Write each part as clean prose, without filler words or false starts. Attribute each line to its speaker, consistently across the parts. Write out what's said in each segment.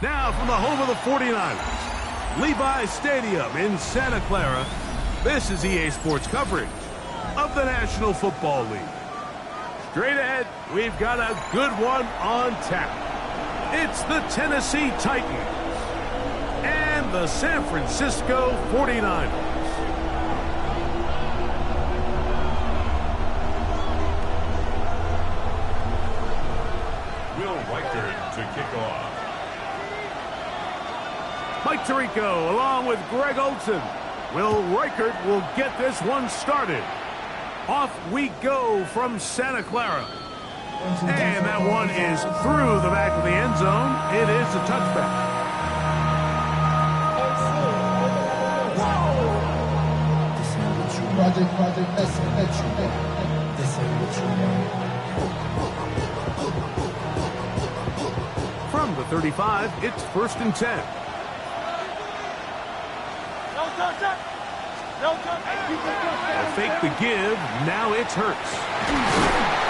Speaker 1: Now from the home of the 49ers, Levi's Stadium in Santa Clara, this is EA Sports coverage of the National Football League. Straight ahead, we've got a good one on tap. It's the Tennessee Titans and the San Francisco 49ers.
Speaker 2: To kick off.
Speaker 1: Mike Tirico along with Greg Olson. Will Reichert will get this one started. Off we go from Santa Clara. And that one is through the back of the end zone. It is a touchback. From the 35, it's 1st and 10. They'll fake the give. Now it's Hurts.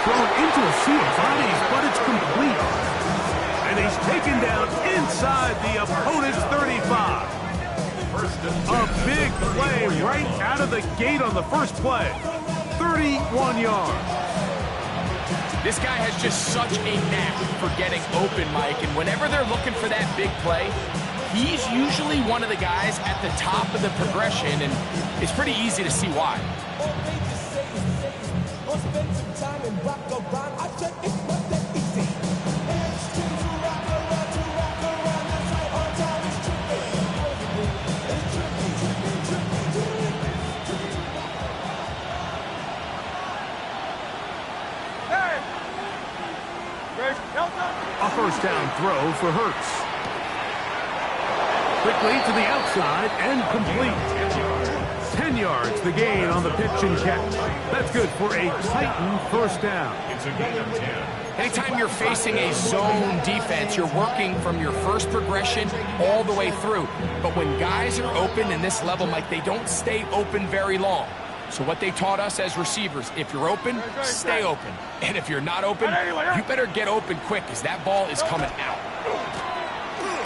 Speaker 1: Thrown into a sea of bodies, but it's complete. And he's taken down inside the opponent's 35. A big play right out of the gate on the first play. 31 yards.
Speaker 3: This guy has just such a knack for getting open, Mike, and whenever they're looking for that big play, he's usually one of the guys at the top of the progression, and it's pretty easy to see why.
Speaker 1: A first down throw for Hurts. Quickly to the outside and complete. 10 yards the gain on the pitch and catch. That's good for a Titan first down.
Speaker 2: It's a gain of 10.
Speaker 3: Anytime you're facing a zone defense, you're working from your first progression all the way through. But when guys are open in this level, Mike, they don't stay open very long. So what they taught us as receivers, if you're open, stay open. And if you're not open, you better get open quick because that ball is coming out.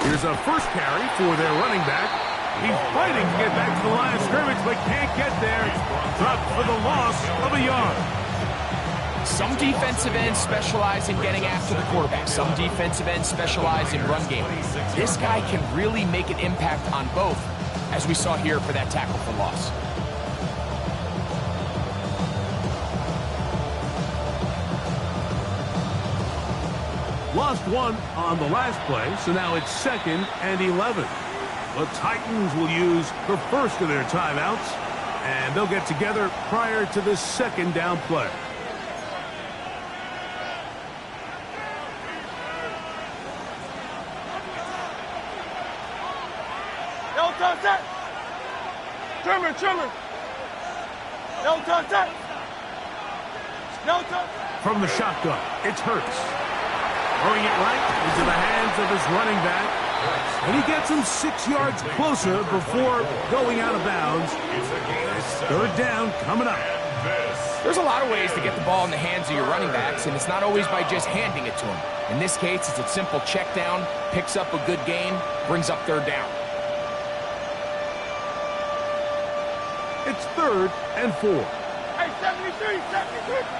Speaker 1: Here's a first carry for their running back. He's fighting to get back to the line of scrimmage, but can't get there. Dropped for the loss of a yard.
Speaker 3: Some defensive ends specialize in getting after the quarterback. Some defensive ends specialize in run game. This guy can really make an impact on both, as we saw here for that tackle for loss.
Speaker 1: Lost one on the last play, so now it's 2nd and 11. The Titans will use the first of their timeouts, and they'll get together prior to the 2nd down play. From the shotgun, it's Hurts. Throwing it right into the hands of his running back. And he gets him 6 yards closer before going out of bounds. It's 3rd down coming up.
Speaker 3: There's a lot of ways to get the ball in the hands of your running backs, and it's not always by just handing it to them. In this case, it's a simple check down, picks up a good gain, brings up 3rd down.
Speaker 1: It's 3rd and 4.
Speaker 4: Hey, 73. Great.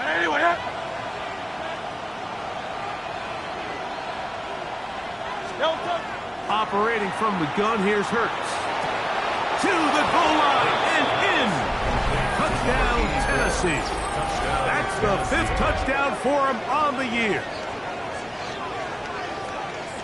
Speaker 4: Anyway,
Speaker 1: Operating from the gun, here's Hurts. To the goal line and in. Touchdown, Tennessee. That's the 5th touchdown for him on the year.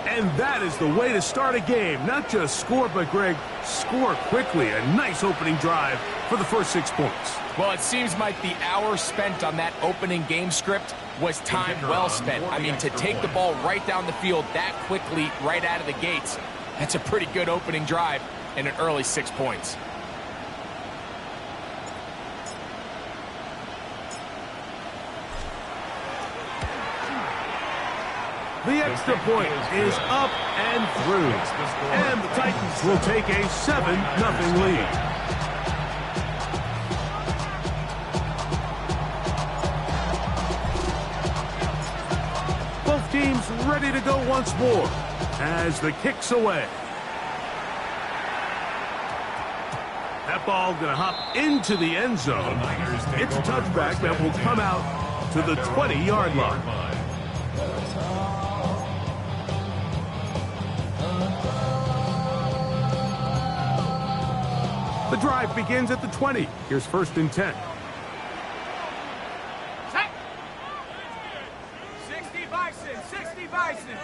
Speaker 1: And that is the way to start a game. Not just score, but, Greg, score quickly. A nice opening drive for the first 6 points.
Speaker 3: Well, it seems like the hour spent on that opening game script was time well spent. I mean, to take the ball right down the field that quickly, right out of the gates, that's a pretty good opening drive and an early 6 points.
Speaker 1: The extra point is up and through. And the Titans will take a 7-0 lead. Both teams He's ready to go once more as the kick's away. That ball going to hop into the end zone. It's a touchback that will come out to the 20-yard line. The drive begins at the 20. Here's 1st and 10.
Speaker 4: 60 Bison, 60 Bison.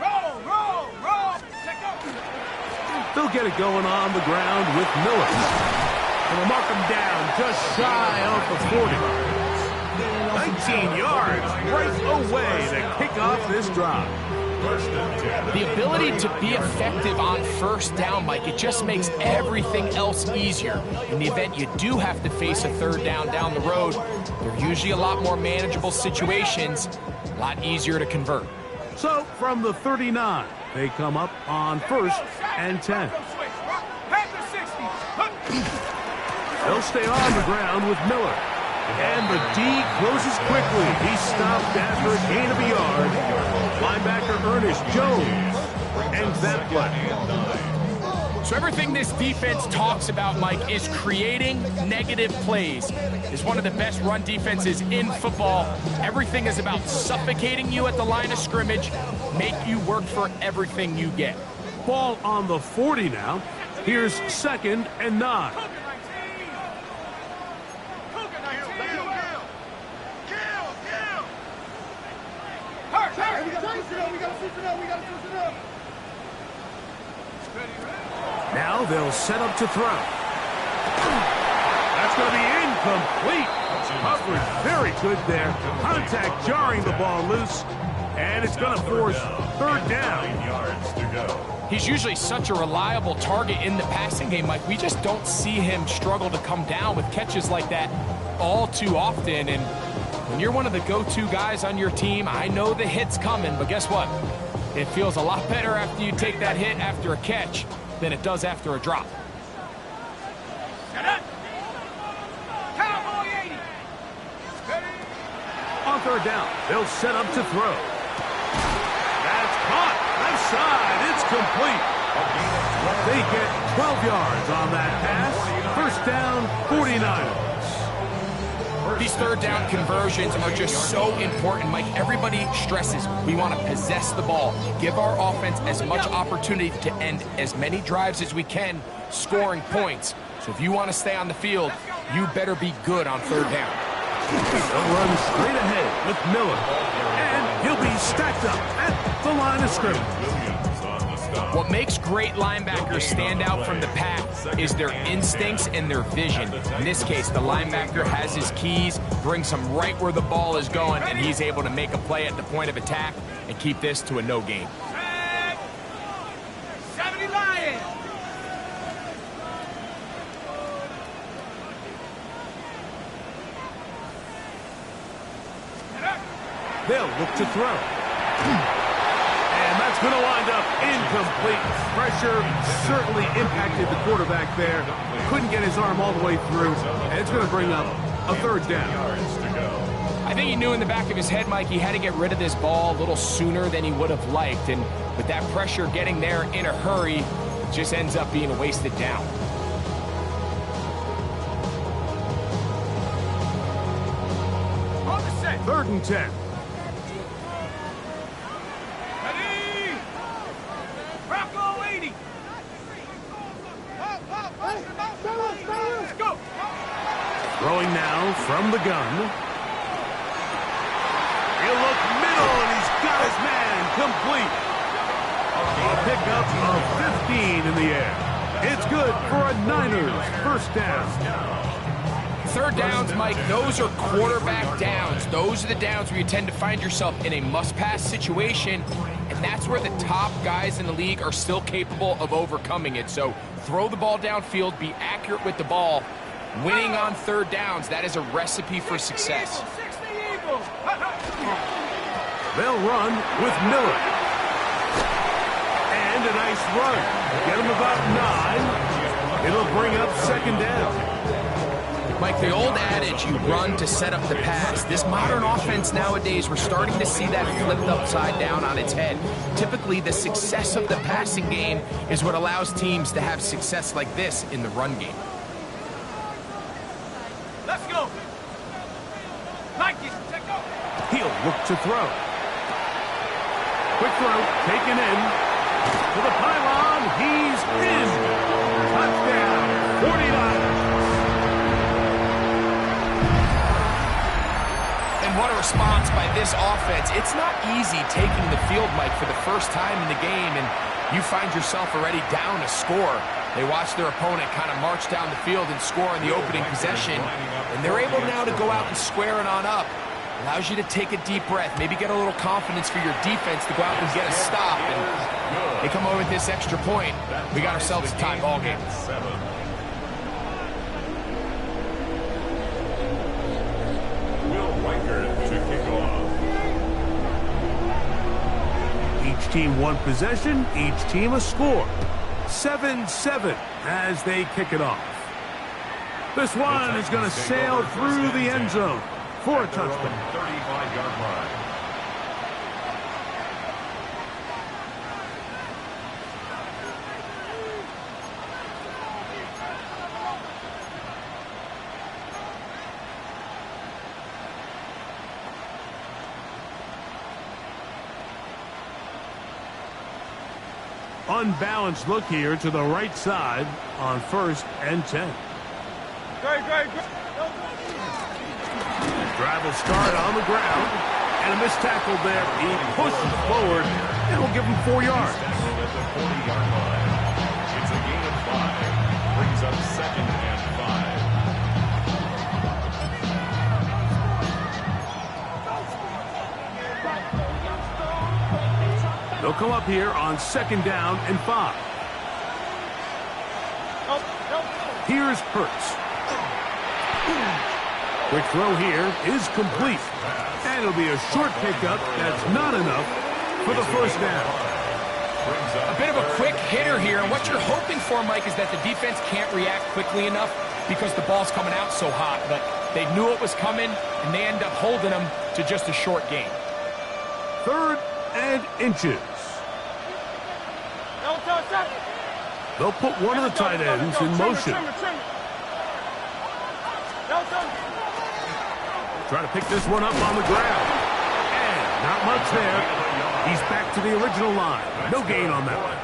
Speaker 4: Roll, roll, roll. Take over.
Speaker 1: They'll get it going on the ground with Miller. And they'll mark him down just shy of the 40. 19 yards right away to kick off this drive.
Speaker 3: The ability to be effective on 1st down, Mike, it just makes everything else easier. In the event you do have to face a 3rd down the road, they're usually a lot more manageable situations, a lot easier to convert.
Speaker 1: So from the 39, they come up on 1st and 10. They'll stay on the ground with Miller. And the D closes quickly. He's stopped after a gain of a yard. Linebacker Ernest Jones ends that play.
Speaker 3: So everything this defense talks about, Mike, is creating negative plays. It's one of the best run defenses in football. Everything is about suffocating you at the line of scrimmage, make you work for everything you get.
Speaker 1: Ball on the 40 now. Here's 2nd and 9. Now they'll set up to throw. That's going to be incomplete. Coverage very good there. Contact jarring the ball loose. And it's going to force 3rd down.
Speaker 3: He's usually such a reliable target in the passing game, Mike. We just don't see him struggle to come down with catches like that all too often. And when you're one of the go-to guys on your team, I know the hit's coming, but guess what? It feels a lot better after you take that hit after a catch than it does after a drop.
Speaker 4: Cowboy 80.
Speaker 1: On 3rd down, they'll set up to throw. That's caught. Left side. It's complete. They get 12 yards on that pass. 1st down, 49ers.
Speaker 3: These 3rd down conversions are just so important, Mike. Everybody stresses we want to possess the ball, give our offense as much opportunity to end as many drives as we can, scoring points. So if you want to stay on the field, you better be good on 3rd down.
Speaker 1: They'll run straight ahead with Miller, and he'll be stacked up at the line of scrimmage.
Speaker 3: What makes great linebackers stand out from the pack is their instincts and their vision. In this case, the linebacker has his keys, brings him right where the ball is going, and he's able to make a play at the point of attack and keep this to a no gain.
Speaker 4: 70 Lions.
Speaker 1: They'll look to throw. And that's going to wind up incomplete. Pressure certainly impacted the quarterback there. Couldn't get his arm all the way through. And it's going to bring up a 3rd down.
Speaker 3: I think he knew in the back of his head, Mike, he had to get rid of this ball a little sooner than he would have liked. And with that pressure getting there in a hurry, it just ends up being a wasted down.
Speaker 4: On the set.
Speaker 1: 3rd and 10. Throwing now from the gun. He'll look middle, and he's got his man complete. A pickup of 15 in the air. It's good for a Niners 1st down.
Speaker 3: 3rd downs, Mike, those are quarterback downs. Those are the downs where you tend to find yourself in a must-pass situation, and that's where the top guys in the league are still capable of overcoming it. So throw the ball downfield, be accurate with the ball. Winning on 3rd downs, that is a recipe for success.
Speaker 1: They'll run with Miller. And a nice run. Get him about 9. It'll bring up 2nd down.
Speaker 3: Mike, the old adage, you run to set up the pass. This modern offense nowadays, we're starting to see that flipped upside down on its head. Typically, the success of the passing game is what allows teams to have success like this in the run game.
Speaker 4: Let's go. Nike, take off.
Speaker 1: He'll look to throw. Quick throw, taken in. To the pylon, he's in. Touchdown, 49ers.
Speaker 3: And what a response by this offense. It's not easy taking the field, Mike, for the first time in the game, and you find yourself already down a score. They watch their opponent kind of march down the field and score in the opening possession, and they're able now to go out and square it on up. Allows you to take a deep breath, maybe get a little confidence for your defense to go out and get a stop. And they come over with this extra point. We got ourselves a tie ball game.
Speaker 2: To kick off.
Speaker 1: Each team one possession, each team a score. 7-7 as they kick it off. This one is going to sail through the end zone for a touchdown.
Speaker 2: 35-yard line.
Speaker 1: Unbalanced look here to the right side on 1st and 10.
Speaker 4: Great.
Speaker 1: Drive will start on the ground, and a missed tackle there. He pushes forward, and will give him 4 yards.
Speaker 2: At the 40-yard line. It's a gain of 5. Brings up 2nd and 5.
Speaker 1: They'll come up here on 2nd down and 5. Here's Hurts. Quick throw here is complete. And it'll be a short pickup that's not enough for the 1st down.
Speaker 3: A bit of a quick hitter here, and what you're hoping for, Mike, is that the defense can't react quickly enough because the ball's coming out so hot, but they knew it was coming, and they end up holding them to just a short gain.
Speaker 1: 3rd and inches. They'll put one of the tight ends in motion. Try to pick this one up on the ground. And not much there. He's back to the original line. No gain on that one.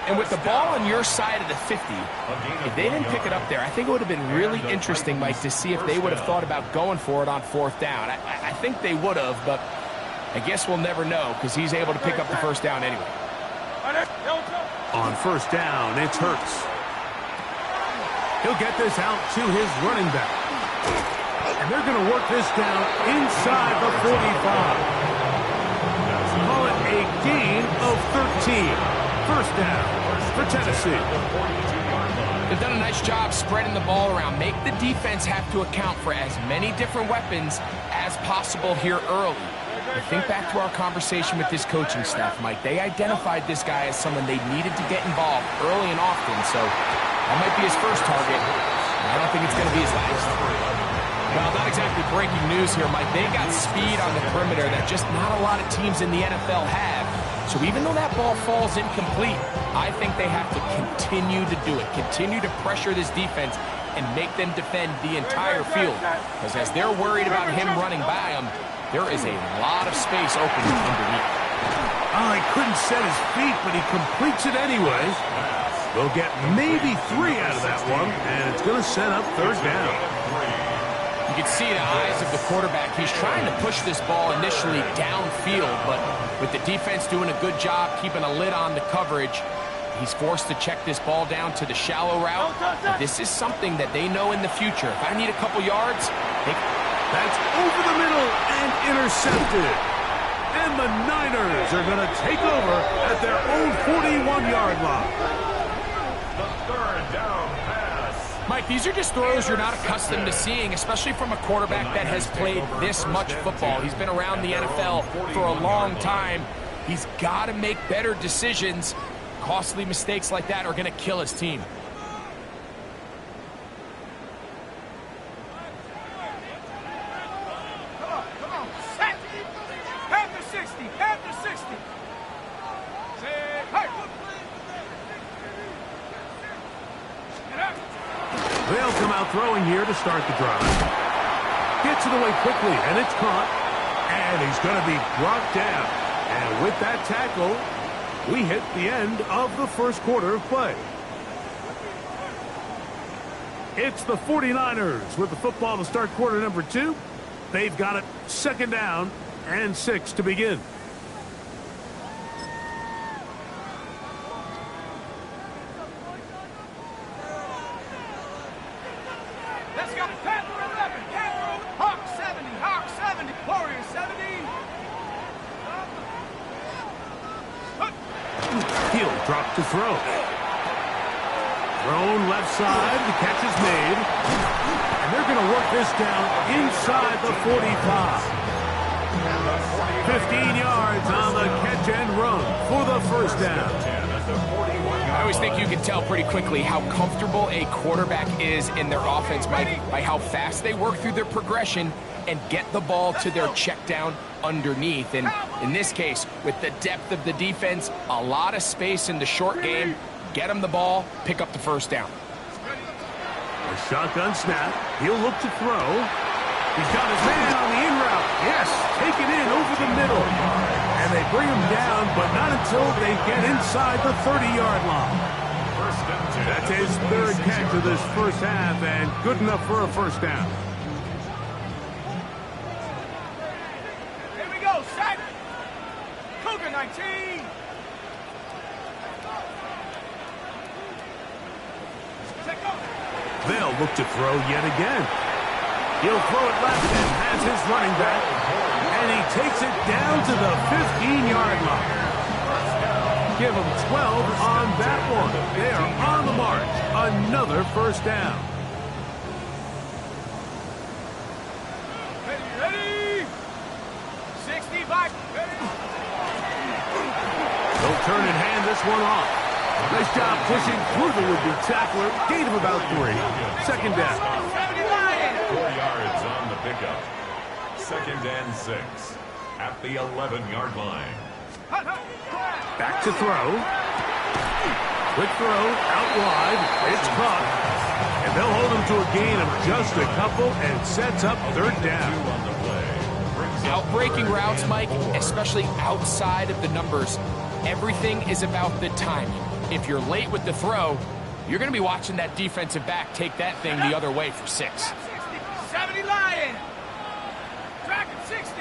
Speaker 3: And with the ball on your side of the 50, if they didn't pick it up there, I think it would have been really interesting, Mike, to see if they would have thought about going for it on 4th down. I think they would have, but I guess we'll never know because he's able to pick up the 1st down anyway.
Speaker 1: On 1st down, it's Hurts. He'll get this out to his running back. And they're going to work this down inside the 45. Call it a gain of 13. 1st down for Tennessee.
Speaker 3: They've done a nice job spreading the ball around. Make the defense have to account for as many different weapons as possible here early. I think back to our conversation with this coaching staff, Mike. They identified this guy as someone they needed to get involved early and often, so that might be his first target. I don't think it's going to be his last. Well, not exactly breaking news here, Mike. They got speed on the perimeter that just not a lot of teams in the NFL have. So even though that ball falls incomplete, I think they have to continue to do it, continue to pressure this defense and make them defend the entire field. Because as they're worried about him running by them, there is a lot of space open underneath.
Speaker 1: Oh, he couldn't set his feet, but he completes it anyway. They'll get maybe 3 out of that one, and it's going to set up 3rd down.
Speaker 3: You can see the eyes of the quarterback. He's trying to push this ball initially downfield, but with the defense doing a good job keeping a lid on the coverage, he's forced to check this ball down to the shallow route. But this is something that they know in the future. If I need a couple yards,
Speaker 1: that's over the middle and intercepted. And the Niners are going to take over at their own 41-yard line.
Speaker 2: The 3rd down pass.
Speaker 3: Mike, these are just throws you're not accustomed to seeing, especially from a quarterback that has played this much football. He's been around the NFL for a long time. He's got to make better decisions. Costly mistakes like that are going to kill his team.
Speaker 1: throwing here to start the drive. Gets it away quickly, and it's caught. And he's going to be brought down. And with that tackle, we hit the end of the first quarter of play. It's the 49ers with the football to start quarter number 2. They've got it 2nd down and 6 to begin.
Speaker 4: Let's go. Panther 11. Panther. Hawk 70. Hawk 70. Warrior 70.
Speaker 1: He'll drop to throw. Thrown left side. The catch is made. And they're going to work this down inside the 45. 15 yards on the catch and run for the first down.
Speaker 3: I always think you can tell pretty quickly how comfortable a quarterback is in their offense, Mike, by how fast they work through their progression and get the ball to their check down underneath. And in this case, with the depth of the defense, a lot of space in the short game, get them the ball, pick up the first down.
Speaker 1: A shotgun snap. He'll look to throw. He's got his man on the in route. Yes, taken in over the middle. And they bring him down, but not until they get inside the 30-yard line. That's his 3rd catch of this first half, and good enough for a first down.
Speaker 4: Here we go. Set. Cougar 19.
Speaker 1: They'll look to throw yet again. He'll throw it left and has his running back. And he takes it down to the 15-yard line. Give him 12 on that one. They are on the march. Another first down.
Speaker 4: Ready? 65.
Speaker 1: They'll turn and hand this one off. Nice job pushing through the would-be tackler. Gain of about 3. 2nd down.
Speaker 2: 4 yards on the pickup. 2nd and 6 at the 11-yard line.
Speaker 1: Back to throw. Quick throw out wide. It's caught. And they'll hold him to a gain of just a couple and sets up 3rd down.
Speaker 3: Outbreaking routes, Mike, especially outside of the numbers, everything is about the timing. If you're late with the throw, you're going to be watching that defensive back take that thing the other way for 6.
Speaker 4: 70 Lion. Track at 60.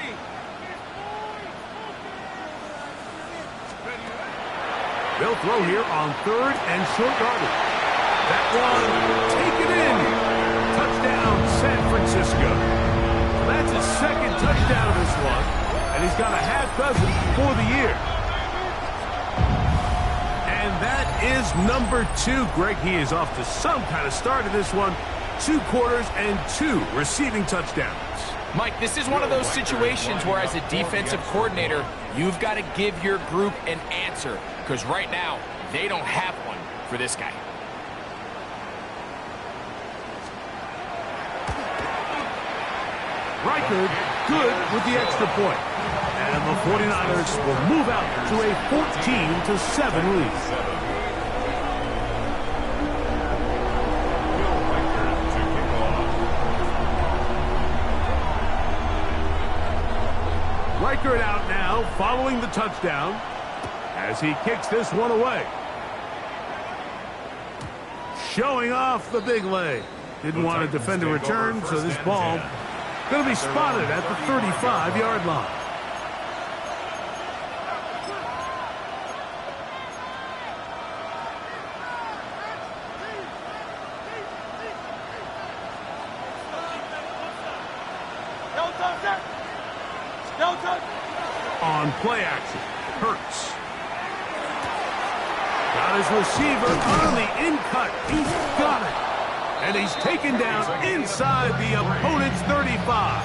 Speaker 1: They'll throw here on 3rd and short yardage. That one, take it in. Touchdown, San Francisco. That's his 2nd touchdown of this one, and he's got a half dozen for the year. And that is number 2. Greg, he is off to some kind of start in this one. 2 quarters and 2 receiving touchdowns.
Speaker 3: Mike, this is one of those situations where as a defensive coordinator, you've got to give your group an answer, because right now, they don't have one for this guy.
Speaker 1: Reichard, good with the extra point. And the 49ers will move out to a 14-7 lead. Reichard out now following the touchdown as he kicks this one away. Showing off the big leg. Didn't want to defend a return, so this ball going to be spotted at the 35-yard line. On play action, Hurts. Got his receiver on the in-cut. He's got it. And he's taken down inside the opponent's 35.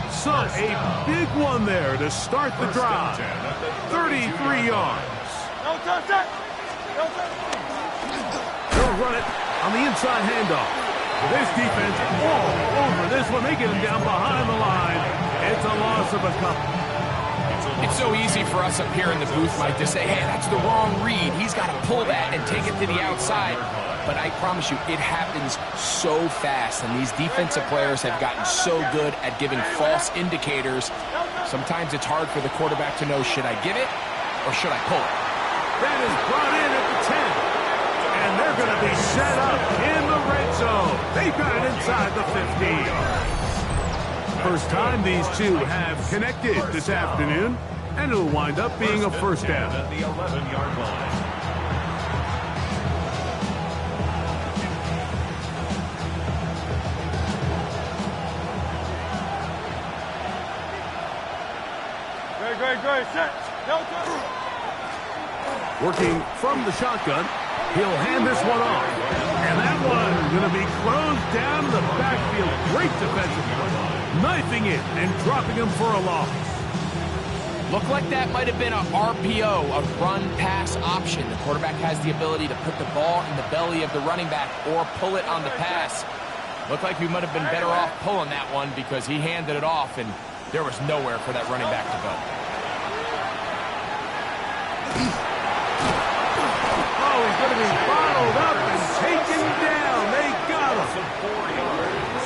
Speaker 1: So a big one there to start the drive. 33 yards. They'll run it on the inside handoff. This defense all over this one. They get him down behind the line. It's a loss of a couple.
Speaker 3: It's so easy for us up here in the booth, Mike, to say, hey, that's the wrong read. He's got to pull that and take it to the outside. but I promise you, it happens so fast, and these defensive players have gotten so good at giving false indicators. Sometimes it's hard for the quarterback to know, should I give it or should I pull it?
Speaker 1: That is brought in at the 10. And they're going to be set up in the red zone. They've got it inside the 15. First time these two have connected this afternoon, and it'll wind up being a first down.
Speaker 2: At the 11-yard line.
Speaker 4: Great, set.
Speaker 1: Working from the shotgun, he'll hand this one off. And that one going to be closed down to the backfield. Great defensive play. Knifing it and dropping him for a loss.
Speaker 3: Looked like that might have been a RPO, a run-pass option. The quarterback has the ability to put the ball in the belly of the running back or pull it on the pass. Looked like we might have been better off pulling that one because he handed it off, and there was nowhere for that running back to go.
Speaker 1: Oh, he's going to be bottled up and taken down. They got him.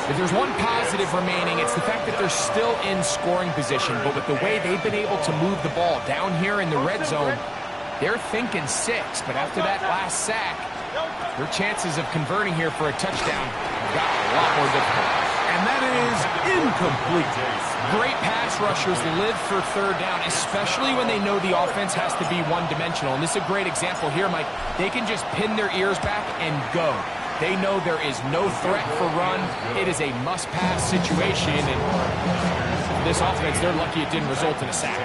Speaker 3: If there's one positive remaining, it's the fact that they're still in scoring position. But with the way they've been able to move the ball down here in the red zone, they're thinking 6. But after that last sack, their chances of converting here for a touchdown have got a lot more difficult.
Speaker 1: And that is incomplete.
Speaker 3: Great pass rushers live for third down, especially when they know the offense has to be one-dimensional. And this is a great example here, Mike. They can just pin their ears back and go. They know there is no threat for run. It is a must-pass situation, and for this offense, they're lucky it didn't result in a sack.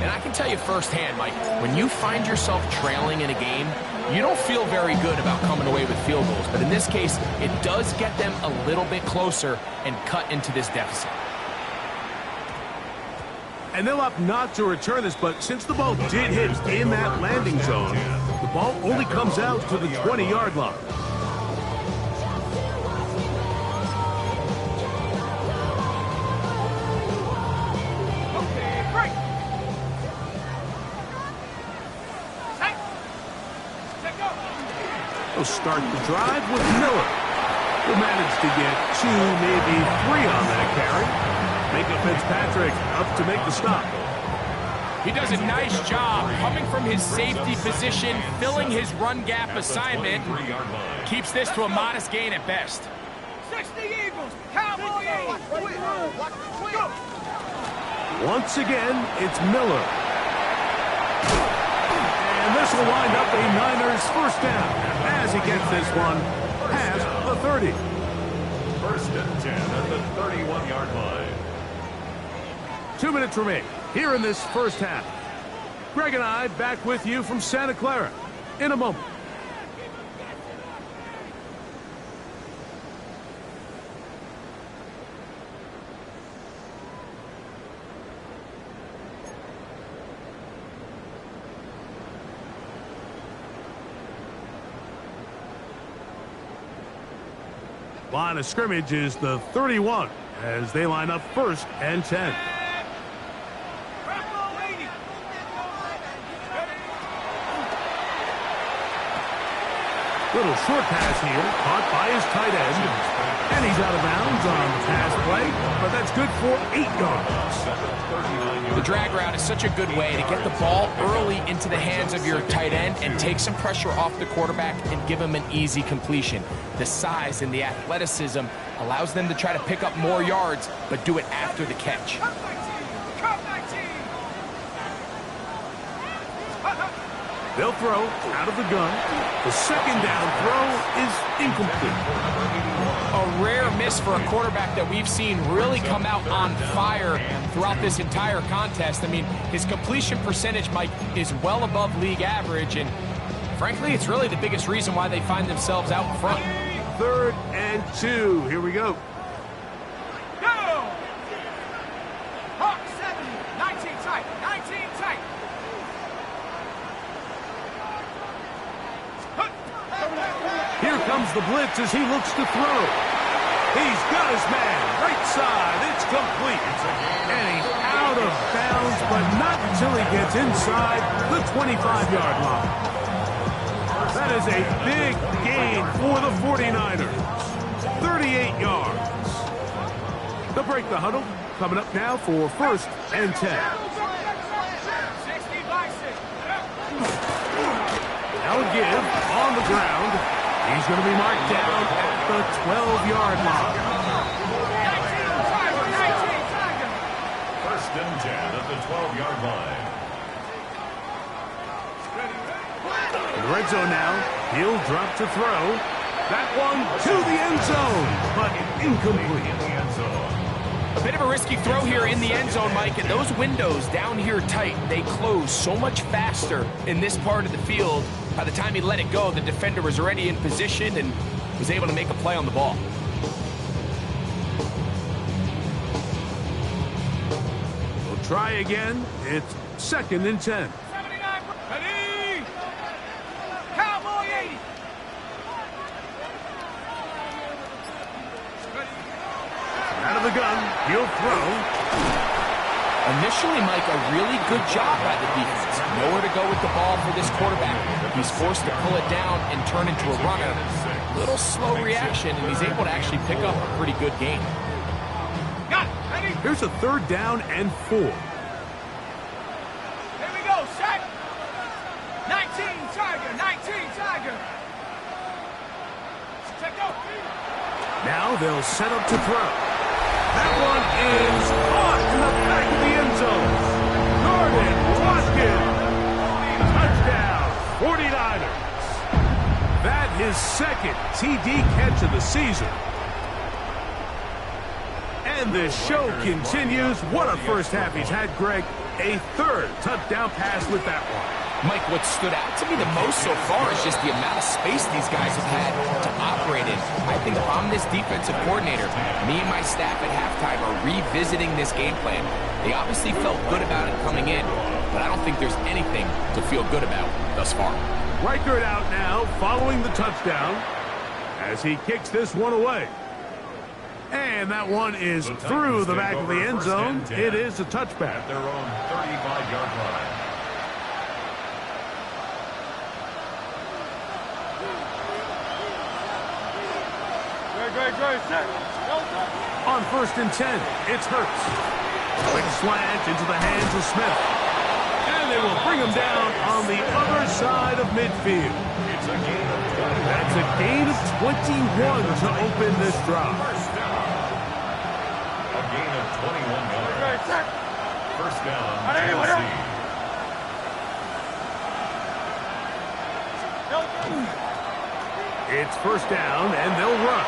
Speaker 3: And I can tell you firsthand, Mike, when you find yourself trailing in a game, you don't feel very good about coming away with field goals. But in this case, it does get them a little bit closer and cut into this deficit.
Speaker 1: And they'll opt not to return this, but since the ball did hit in that landing zone, the ball only comes out to the 20-yard line.
Speaker 4: Okay, break. Set. Set, go.
Speaker 1: They'll start the drive with Miller, who managed to get 2, maybe 3 on that carry. Minka Fitzpatrick up to make the stop.
Speaker 3: He does a nice job coming from his safety position, filling his run gap assignment. Keeps this to a modest gain at best.
Speaker 4: 60 Eagles, Cowboy 8. Go.
Speaker 1: Once again, it's Miller. And this will wind up a Niners first down as he gets this one past the 30.
Speaker 2: First and 10 at the 31-yard line.
Speaker 1: 2 minutes remain here in this first half. Greg and I back with you from Santa Clara in a moment. Line of scrimmage is the 31 as they line up first and 10. Little short pass here, caught by his tight end. And he's out of bounds on the pass play, but that's good for 8 yards.
Speaker 3: The drag route is such a good way to get the ball early into the hands of your tight end and take some pressure off the quarterback and give him an easy completion. The size and the athleticism allows them to try to pick up more yards, but do it after the catch.
Speaker 1: They'll throw out of the gun. The second down throw is incomplete.
Speaker 3: A rare miss for a quarterback that we've seen really come out on fire throughout this entire contest. I mean, his completion percentage, Mike, is well above league average, and frankly, it's really the biggest reason why they find themselves out in front.
Speaker 1: 3rd and 2. Here we go.
Speaker 4: Go! Hawk 7, 19 tight, 19 tight.
Speaker 1: Here comes the blitz as he looks to throw. He's got his man. Right side. It's complete. And he's out of bounds, but not until he gets inside the 25-yard line. That is a big gain for the 49ers. 38 yards. They'll break the huddle. Coming up now for 1st and 10. Now a give on the ground. He's going to be marked down at the 12-yard line.
Speaker 2: 1st and 10 at the 12-yard line.
Speaker 1: In the red zone now, he'll drop to throw. That one to the end zone, but incomplete.
Speaker 2: In the end zone.
Speaker 3: A bit of a risky throw here in the end zone, Mike, and those windows down here tight, they close so much faster in this part of the field. By the time he let it go, the defender was already in position and was able to make a play on the ball.
Speaker 1: We'll try again. It's 2nd and 10.
Speaker 4: 79, ready! Cowboy 80!
Speaker 1: Out of the gun, he'll throw.
Speaker 3: Initially, Mike, a really good job by the defense. Nowhere to go with the ball for this quarterback. He's forced to pull it down and turn into a runner. Little slow reaction, and he's able to actually pick up a pretty good gain.
Speaker 4: Got it, ready?
Speaker 1: Here's a 3rd down and 4.
Speaker 4: Here we go, set! 19 Tiger, 19 Tiger! Check out.
Speaker 1: Now they'll set up to throw. That one is caught in the back of the end zone. Jordan Watkins. Touchdown, 49ers. That his 2nd TD catch of the season. And the show continues. What a first half he's had, Greg. A 3rd touchdown pass with that one.
Speaker 3: Mike, what stood out to me the most so far is just the amount of space these guys have had to operate in. I think if I'm this defensive coordinator, me and my staff at halftime are revisiting this game plan. They obviously felt good about it coming in, but I don't think there's anything to feel good about thus far.
Speaker 1: Reichert out now following the touchdown as he kicks this one away. And that one is through the back of the end zone. It is a touchback.
Speaker 2: At their own 35-yard line.
Speaker 1: On 1st and 10, it's Hurts. Quick slant into the hands of Smith. And they will bring him down on the other side of midfield.
Speaker 2: It's a gain of 20.
Speaker 1: That's a gain of 21 to open this drive.
Speaker 2: A gain of 21 yards. 1st down, Tennessee.
Speaker 1: It's 1st down, and they'll run.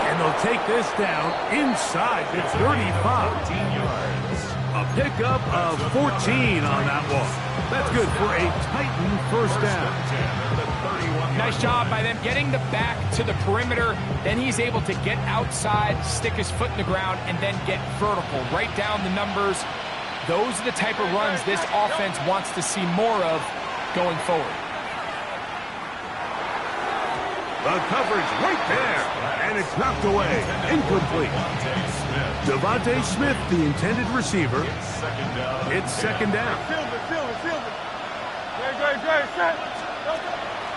Speaker 1: And they'll take this down inside the 35.
Speaker 2: 14 yards.
Speaker 1: A pickup of 14 on that one. That's good for a Titan 1st down.
Speaker 3: Nice job by them getting the back to the perimeter. Then he's able to get outside, stick his foot in the ground, and then get vertical. Right down the numbers. Those are the type of runs this offense wants to see more of going forward.
Speaker 1: The coverage right there, and it's knocked away. Incomplete. Devontae Smith, the intended receiver. It's 2nd down.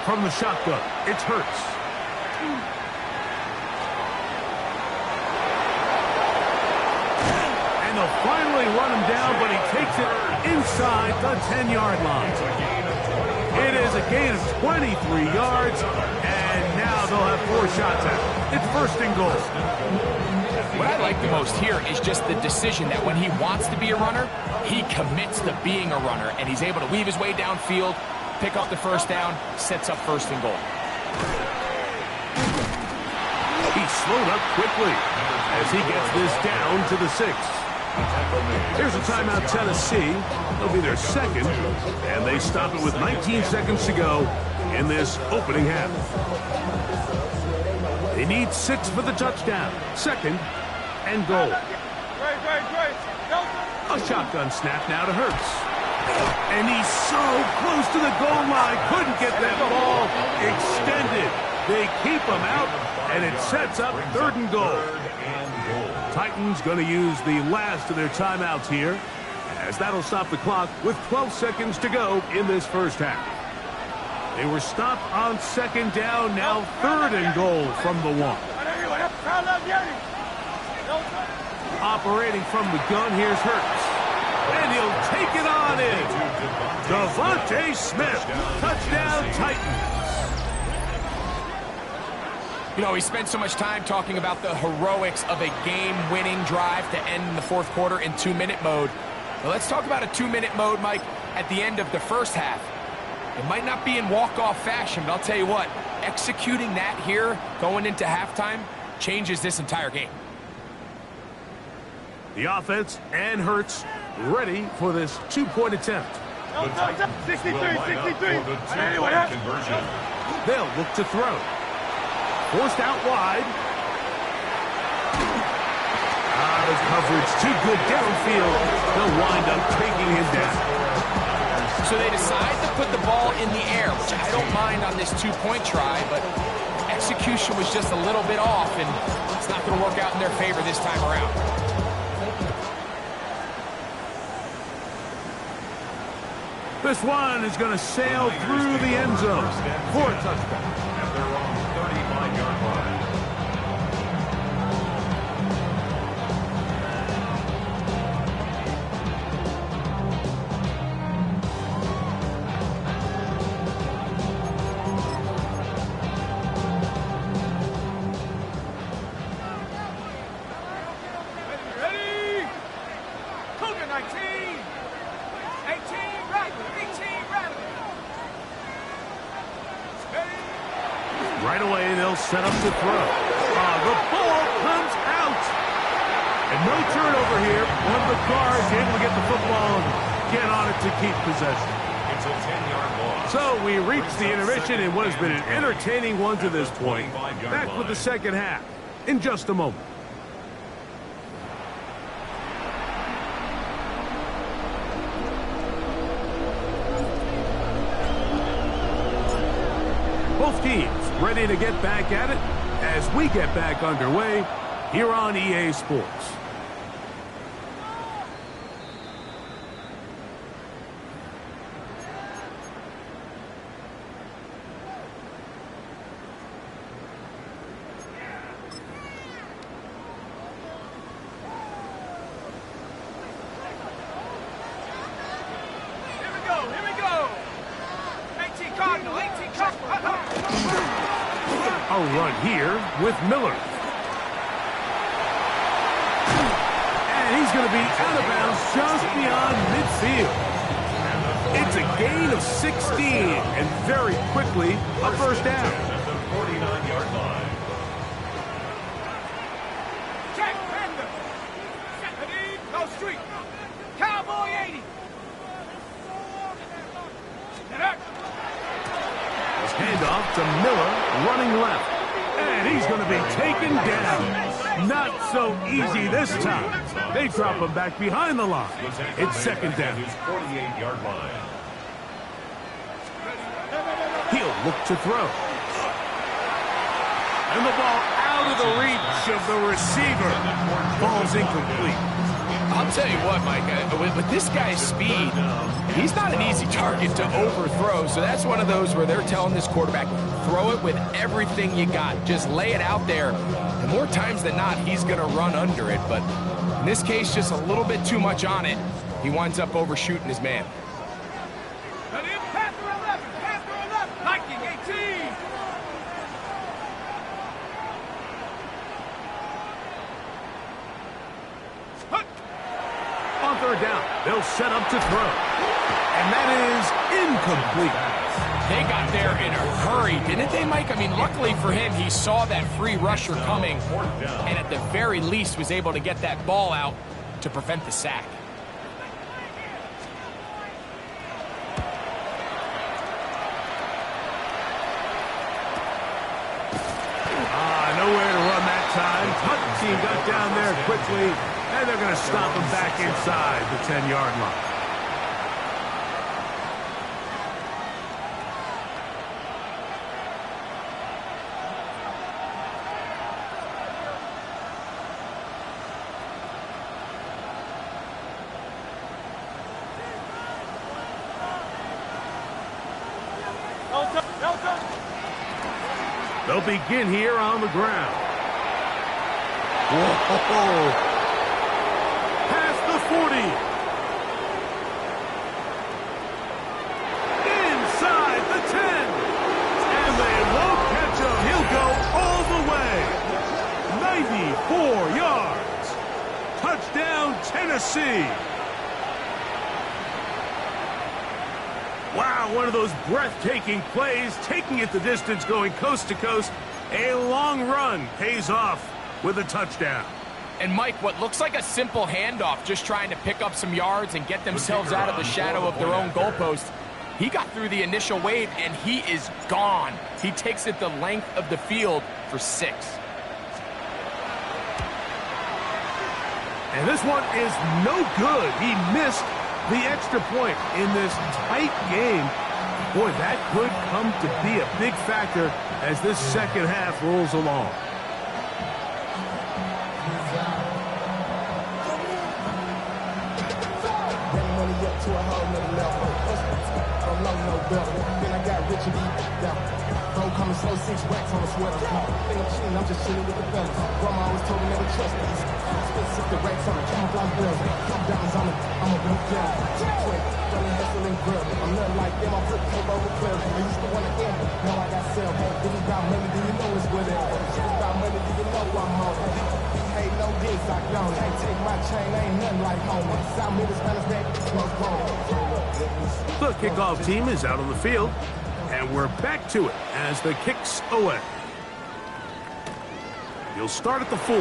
Speaker 1: From the shotgun, it's Hurts. And they'll finally run him down, but he takes it inside the 10-yard line. It is a gain of 23 yards, and now they'll have 4 shots at it. It's 1st and goal.
Speaker 3: What I like the most here is just the decision that when he wants to be a runner, he commits to being a runner, and he's able to weave his way downfield, pick up the 1st down, sets up 1st and goal.
Speaker 1: He slowed up quickly as he gets this down to the 6th. Here's a timeout, Tennessee. It'll be their 2nd, and they stop it with 19 seconds to go in this opening half. They need 6 for the touchdown. 2nd and goal. A shotgun snap now to Hurts. And he's so close to the goal line. Couldn't get that ball extended. They keep him out, and it sets up 3rd and goal. Titans going to use the last of their timeouts here, as that'll stop the clock with 12 seconds to go in this 1st half. They were stopped on second down, now third and goal from the 1. Operating from the gun, here's Hurts. And he'll take it on in. Devontae Smith, touchdown Titans.
Speaker 3: You know, he spent so much time talking about the heroics of a game-winning drive to end in the fourth quarter in 2-minute mode. Well, let's talk about a 2-minute mode, Mike, at the end of the first half. It might not be in walk-off fashion, but I'll tell you what, executing that here going into halftime changes this entire game.
Speaker 1: The offense and Hurts ready for this two-point attempt.
Speaker 2: The Titans 63, 63. The two-point conversion.
Speaker 1: They'll look to throw. Forced out wide. The coverage too good downfield. They'll wind up taking him down.
Speaker 3: So they decide to put the ball in the air, which I don't mind on this two-point try, but execution was just a little bit off, and it's not going to work out in their favor this time around.
Speaker 1: This one is going to sail through the end zone for a touchdown.
Speaker 2: At their own 35-yard line.
Speaker 4: Ready? Cougar 19. 18, right. 18, right.
Speaker 1: Right away, they'll set up to throw. The ball comes out. And no turnover here. One of the guards able to get the football and get on it to keep possession.
Speaker 2: It's a 10-yard loss.
Speaker 1: So we reach the intermission in what has been an entertaining one to this point. Back with the second half in just a moment. Both teams ready to get back at it as we get back underway here on EA Sports.
Speaker 4: Here we go. 18 Cardinal, 18 Cardinal.
Speaker 1: A run here with Miller. And he's going to be out of bounds just beyond midfield. It's a gain of 16 and very quickly a first down.
Speaker 2: At the 49-yard line.
Speaker 4: Jack Pender. Ready? Go street. Cowboy 80.
Speaker 1: Handoff to Miller, running left. And he's going to be taken down. Not so easy this time. They drop him back behind the line. It's second down.
Speaker 2: His 48-yard line.
Speaker 1: He'll look to throw. And the ball out of the reach of the receiver. Ball's incomplete.
Speaker 3: I'll tell you what, Mike, with this guy's speed, he's not an easy target to overthrow. So that's one of those where they're telling this quarterback, throw it with everything you got. Just lay it out there. And more times than not, he's going to run under it. But in this case, just a little bit too much on it. He winds up overshooting his man.
Speaker 4: Ready? Panther 11. Panther 11. Viking 18.
Speaker 1: On third down, they'll set up to throw. And that is incomplete.
Speaker 3: They got there in a hurry, didn't they, Mike? I mean, luckily for him, he saw that free rusher coming and at the very least was able to get that ball out to prevent the sack.
Speaker 1: Nowhere to run that time. Hunt team got down there quickly, and they're going to stop him back inside the 10-yard line.
Speaker 4: Don't
Speaker 1: They'll begin here on the ground. Whoa! Past the 40. Inside the 10. And they won't catch him. He'll go all the way. 94 yards. Touchdown, Tennessee. Wow, one of those breathtaking plays, taking it the distance, going coast to coast. A long run pays off with a touchdown.
Speaker 3: And Mike, what looks like a simple handoff, just trying to pick up some yards and get themselves out of the shadow of their own goalpost. He got through the initial wave, and he is gone. He takes it the length of the field for 6.
Speaker 1: And this one is no good. He missed the extra point in this tight game. Boy, that could come to be a big factor as this second half rolls along.
Speaker 5: Then I got rich and bro coming slow, 6 racks on a sweater. Think I'm cheating, I'm just chilling with the fellas. Grandma always told me never trust these. Spit 60 racks on a camouflage bills. Come diamonds on me, I'm a blue girl. Quick, running hustle and grill. I'm nothing like them, I put tape over clear. I used to want to end, now I got sell. This is about money, do you know it's with it? This is about money, do you know I'm on it? Hey, no digs, I don't. Hey, take my chain, ain't nothing like home. South Middle Spanish back, close bone.
Speaker 1: The kickoff team is out on the field, and we're back to it as the kick's away. He'll start at the 4.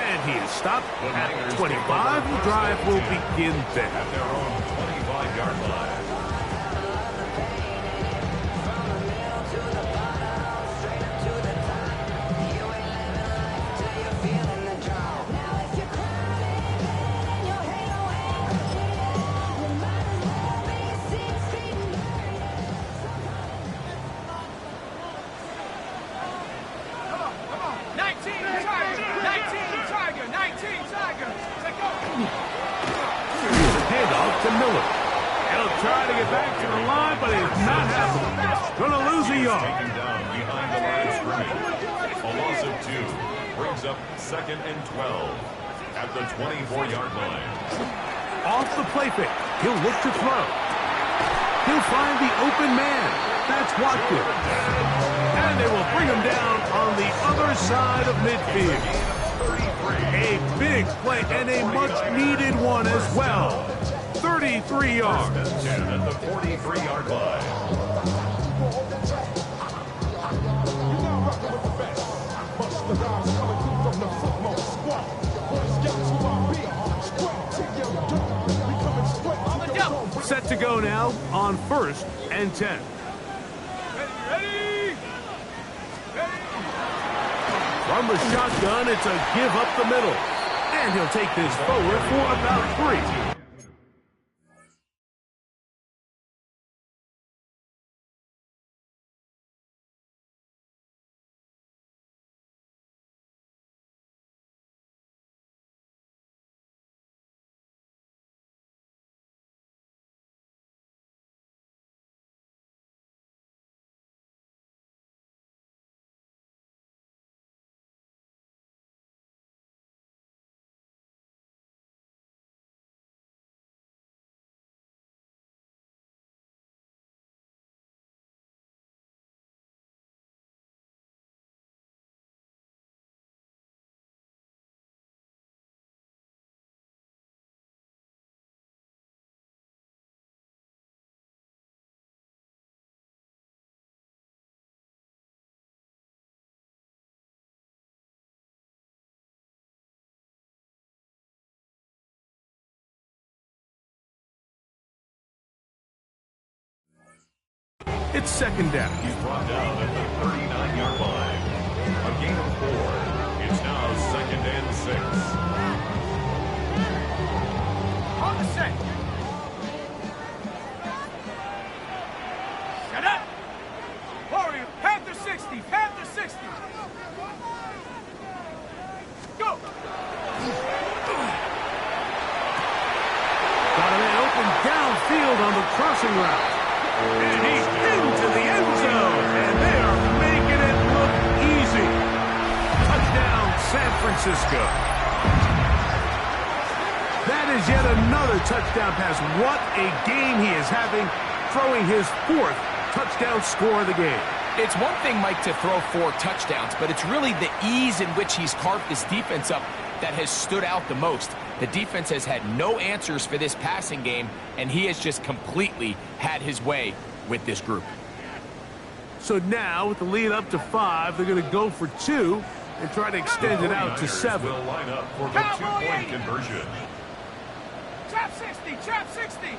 Speaker 1: And he is stopped at 25. The drive will begin there.
Speaker 2: At their own 25-yard line.
Speaker 1: To Miller. He'll try to get back to the line, but it's not happening. Gonna lose a yard.
Speaker 2: Taken down behind the line of scrimmage. A loss of 2 brings up 2nd and 12 at the 24-yard line.
Speaker 1: Off the play fake. He'll look to throw. He'll find the open man. That's Watkins. And they will bring him down on the other side of midfield. A big play and a much-needed one as well. 33 yards.
Speaker 2: And at the 43-yard line.
Speaker 1: Set to go now on 1st and 10.
Speaker 4: Ready?
Speaker 1: From the shotgun, it's a give up the middle. And he'll take this forward for about 3. It's 2nd down.
Speaker 2: He's brought down at the 39-yard line. A gain of 4. It's now 2nd and 6.
Speaker 4: On the set. Set up. Warrior, Panther 60, Panther 60. Go.
Speaker 1: Got a man open downfield on the crossing route. And he's into the end zone. San Francisco. That is yet another touchdown pass. What a game he is having, throwing his 4th touchdown score of the game.
Speaker 3: It's one thing, Mike, to throw 4 touchdowns, but it's really the ease in which he's carved this defense up that has stood out the most. The defense has had no answers for this passing game, and he has just completely had his way with this group.
Speaker 1: So now, with the lead up to 5, they're going to go for 2 and try to extend it out to 7.
Speaker 2: Will line up for the 2-point conversion.
Speaker 4: Trap 60, trap 60.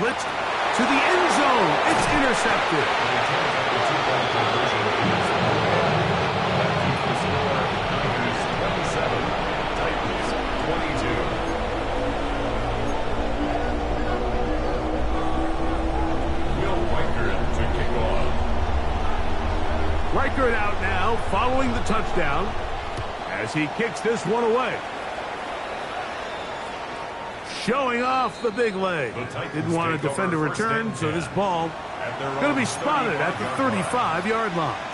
Speaker 1: Blitz to the end zone. It's intercepted. Reichert out now, following the touchdown, as he kicks this one away. Showing off the big leg. Didn't want to defend a return, so this ball going to be spotted at the 35-yard line.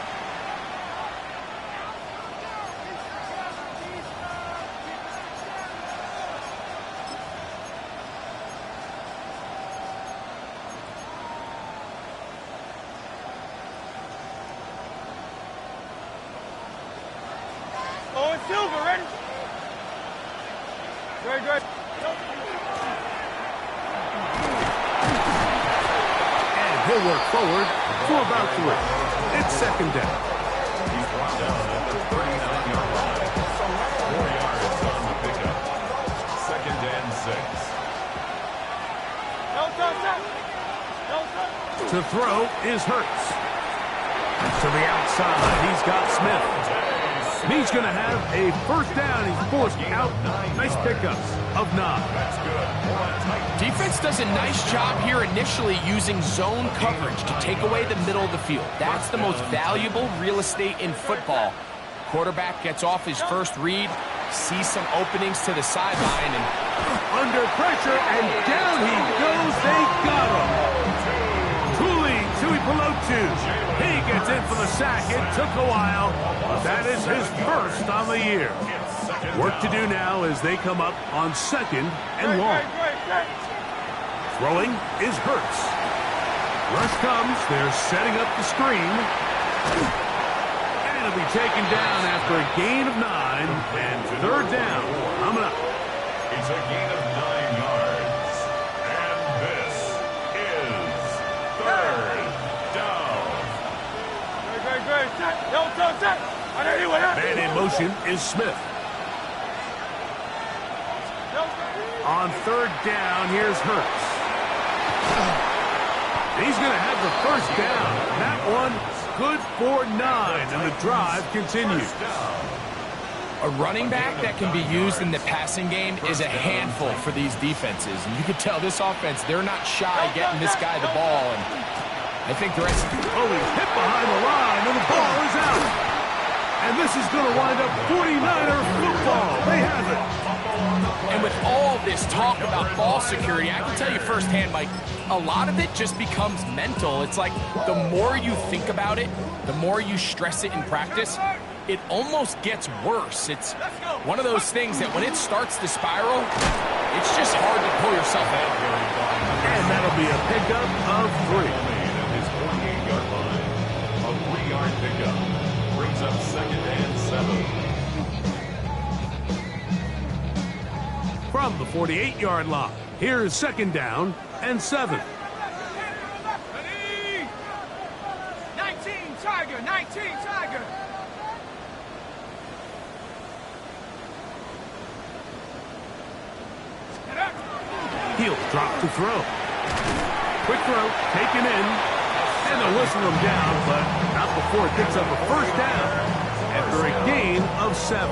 Speaker 4: Silver, ready? Good.
Speaker 1: And he'll work forward for about 3. It's 2nd down.
Speaker 2: He's brought down at the 39-yard line. 4 yards on the pickup. 2nd and 6.
Speaker 1: To throw is Hurts. To the outside, he's got Smith. He's going to have a 1st down. He's forced out. Nice pickups of 9.
Speaker 2: That's good.
Speaker 3: Defense does a nice job here initially using zone coverage to take away the middle of the field. That's the most valuable real estate in football. Quarterback gets off his first read, sees some openings to the sideline, and
Speaker 1: under pressure, and down he goes. They got him. Tui Pelotu. He gets in for the sack. It took a while, but that is his 1st on the year. Work to do now as they come up on 2nd and long. Throwing is Hurts. Rush comes. They're setting up the screen. And it'll be taken down after a gain of 9 and 3rd down. Coming up.
Speaker 2: It's a gain of 9 yards. And this is 3rd down.
Speaker 1: Man in motion is Smith. On 3rd down, here's Hurts. He's going to have the 1st down. That one good for 9, and the drive continues.
Speaker 3: a running back that can be used in the passing game is a handful for these defenses. And you can tell this offense, they're not shy getting this guy the ball. And I think the rest...
Speaker 1: Oh, he's hit behind the line, and the ball is out. And this is going to wind up 49er football. They have it.
Speaker 3: And with all this talk about ball security, I can tell you firsthand, Mike, a lot of it just becomes mental. It's like the more you think about it, the more you stress it in practice, it almost gets worse. It's one of those things that when it starts to spiral, it's just hard to pull yourself out.
Speaker 1: And that'll be a pickup of 3.
Speaker 2: At his 48-yard line, a 3-yard pickup brings up 2nd and 7.
Speaker 1: From the 48-yard line, here's 2nd down and 7.
Speaker 4: 19 Tiger, 19 Tiger.
Speaker 1: He'll drop to throw. Quick throw, taken in, and they'll whistle him down, but not before it picks up a 1st down after a gain of 7.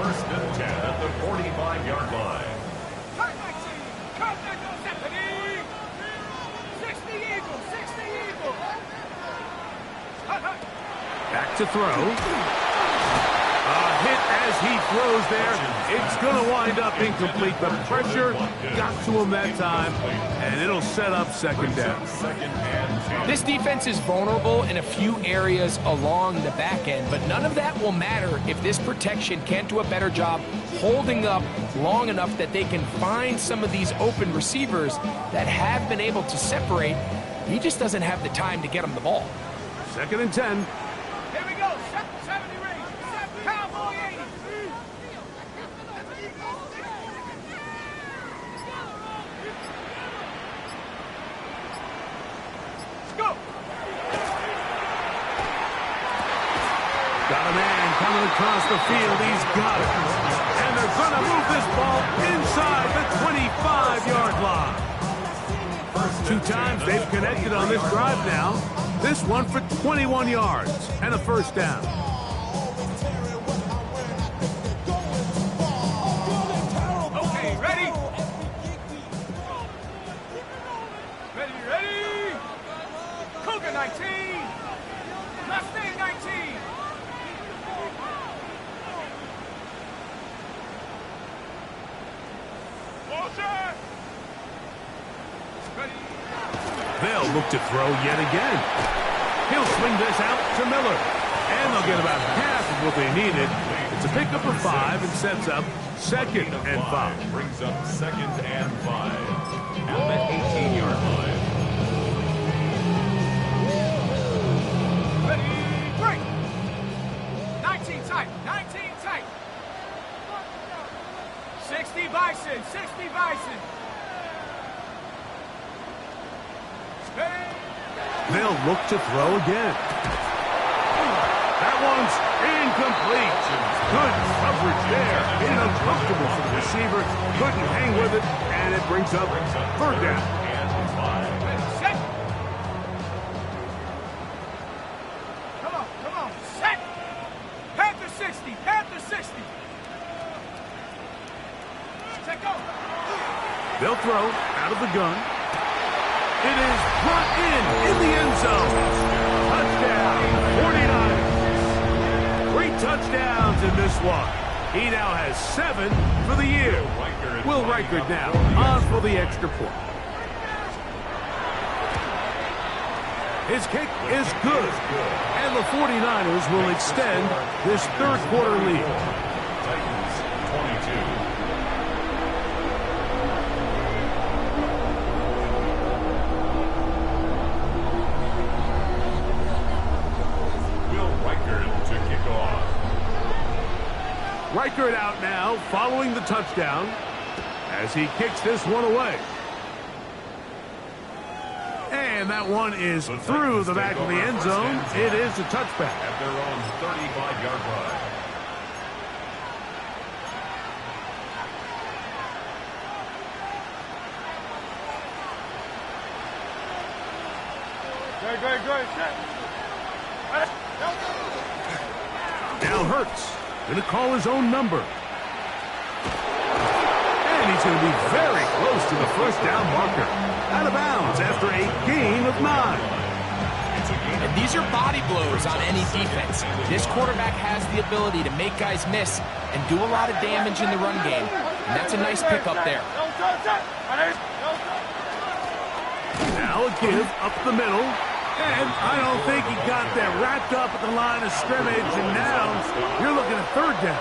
Speaker 2: 1st and 10 at the 45-yard line.
Speaker 4: 60 Eagles, 60 Eagles.
Speaker 1: Back to throw. A hit as he throws throws there. It's going to wind up incomplete. The pressure got to him that time, and it'll set up second down.
Speaker 3: This defense is vulnerable in a few areas along the back end, but none of that will matter if this protection can't do a better job holding up long enough that they can find some of these open receivers that have been able to separate. He just doesn't have the time to get them the ball.
Speaker 1: Second and 10.
Speaker 4: Here we go. 70 range. Cowboy 80. Let's go.
Speaker 1: Got a man coming across the field. He's got it. And they're going to move this ball inside the 25-yard line. First 2 times they've connected on this drive now. This one for 21 yards and a first down.
Speaker 4: Okay, ready? Ready? Cougar 19. Mustang 19.
Speaker 1: They'll look to throw yet again. He'll swing this out to Miller. And they'll get about half of what they needed. It's a pickup of 5 and sets up second and 5.
Speaker 2: Brings up second and 5 at the 18-yard line.
Speaker 4: Ready, break. 19 tight. 19 tight. 60 Bison. 60 Bison.
Speaker 1: They'll look to throw again. That one's incomplete. Good coverage there. Uncomfortable for the receiver. Couldn't hang with it, and it brings up third down.
Speaker 4: Ready, set. Come on, set. Panther 60, Panther 60. Set, go.
Speaker 1: They'll throw out of the gun. It is brought in the end zone. Touchdown, 49ers. 3 touchdowns in this one. He now has 7 for the year. Will Reichard now on for the extra point. His kick is good. And the 49ers will extend this third quarter lead.
Speaker 2: Titans 22.
Speaker 1: Reichard out now following the touchdown as he kicks this one away. And that one is through the back of the end zone. It is a touchback.
Speaker 2: At their own 35-yard line.
Speaker 1: Now Hurts going to call his own number. And he's going to be very close to the first down marker. Out of bounds after a gain of 9.
Speaker 3: And these are body blows on any defense. This quarterback has the ability to make guys miss and do a lot of damage in the run game. And that's a nice pickup there.
Speaker 1: Now a give up the middle. And I don't think he got that wrapped up at the line of scrimmage. And now you're looking at third down.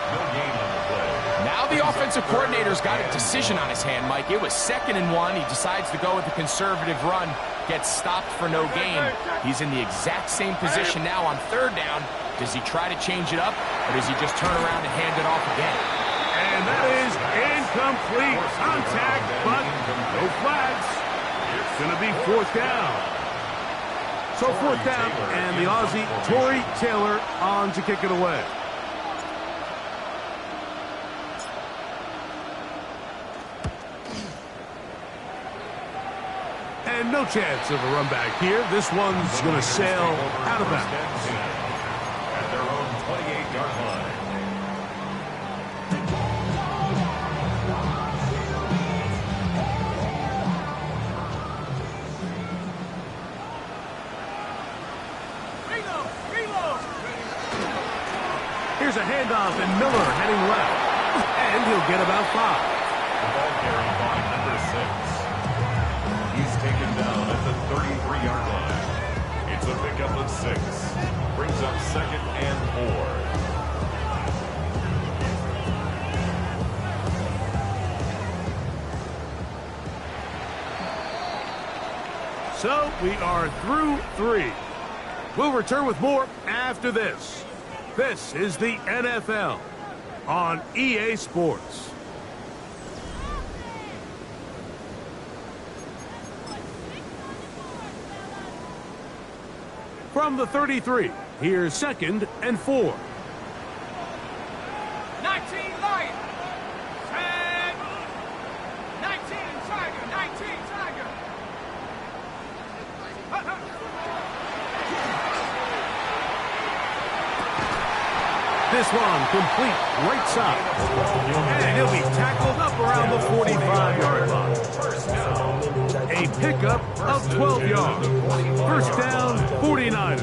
Speaker 3: Now the offensive coordinator's got a decision on his hand, Mike. It was 2nd and 1. He decides to go with a conservative run. Gets stopped for no gain. He's in the exact same position now on third down. Does he try to change it up, or does he just turn around and hand it off again?
Speaker 1: And that is incomplete. Contact, but no flags. It's going to be 4th down. So 4th down, and the Aussie, Torrey Taylor, on to kick it away. And no chance of a run back here. This one's going to sail out of bounds.
Speaker 2: At their own 28-yard line.
Speaker 1: Here's a handoff, and Miller heading left. And he'll get about 5.
Speaker 2: The ball carried by number 6. He's taken down at the 33-yard line. It's a pickup of 6. Brings up 2nd and 4.
Speaker 1: So we are through 3. We'll return with more after this. This is the NFL on EA Sports. From the 33, here's 2nd and 4.
Speaker 4: 19 Lion. 10. 19 Tiger. 19 Tiger.
Speaker 1: This one complete right side. And he'll be tackled up around the 45-yard line. A pickup of 12 yards. First down, 49ers.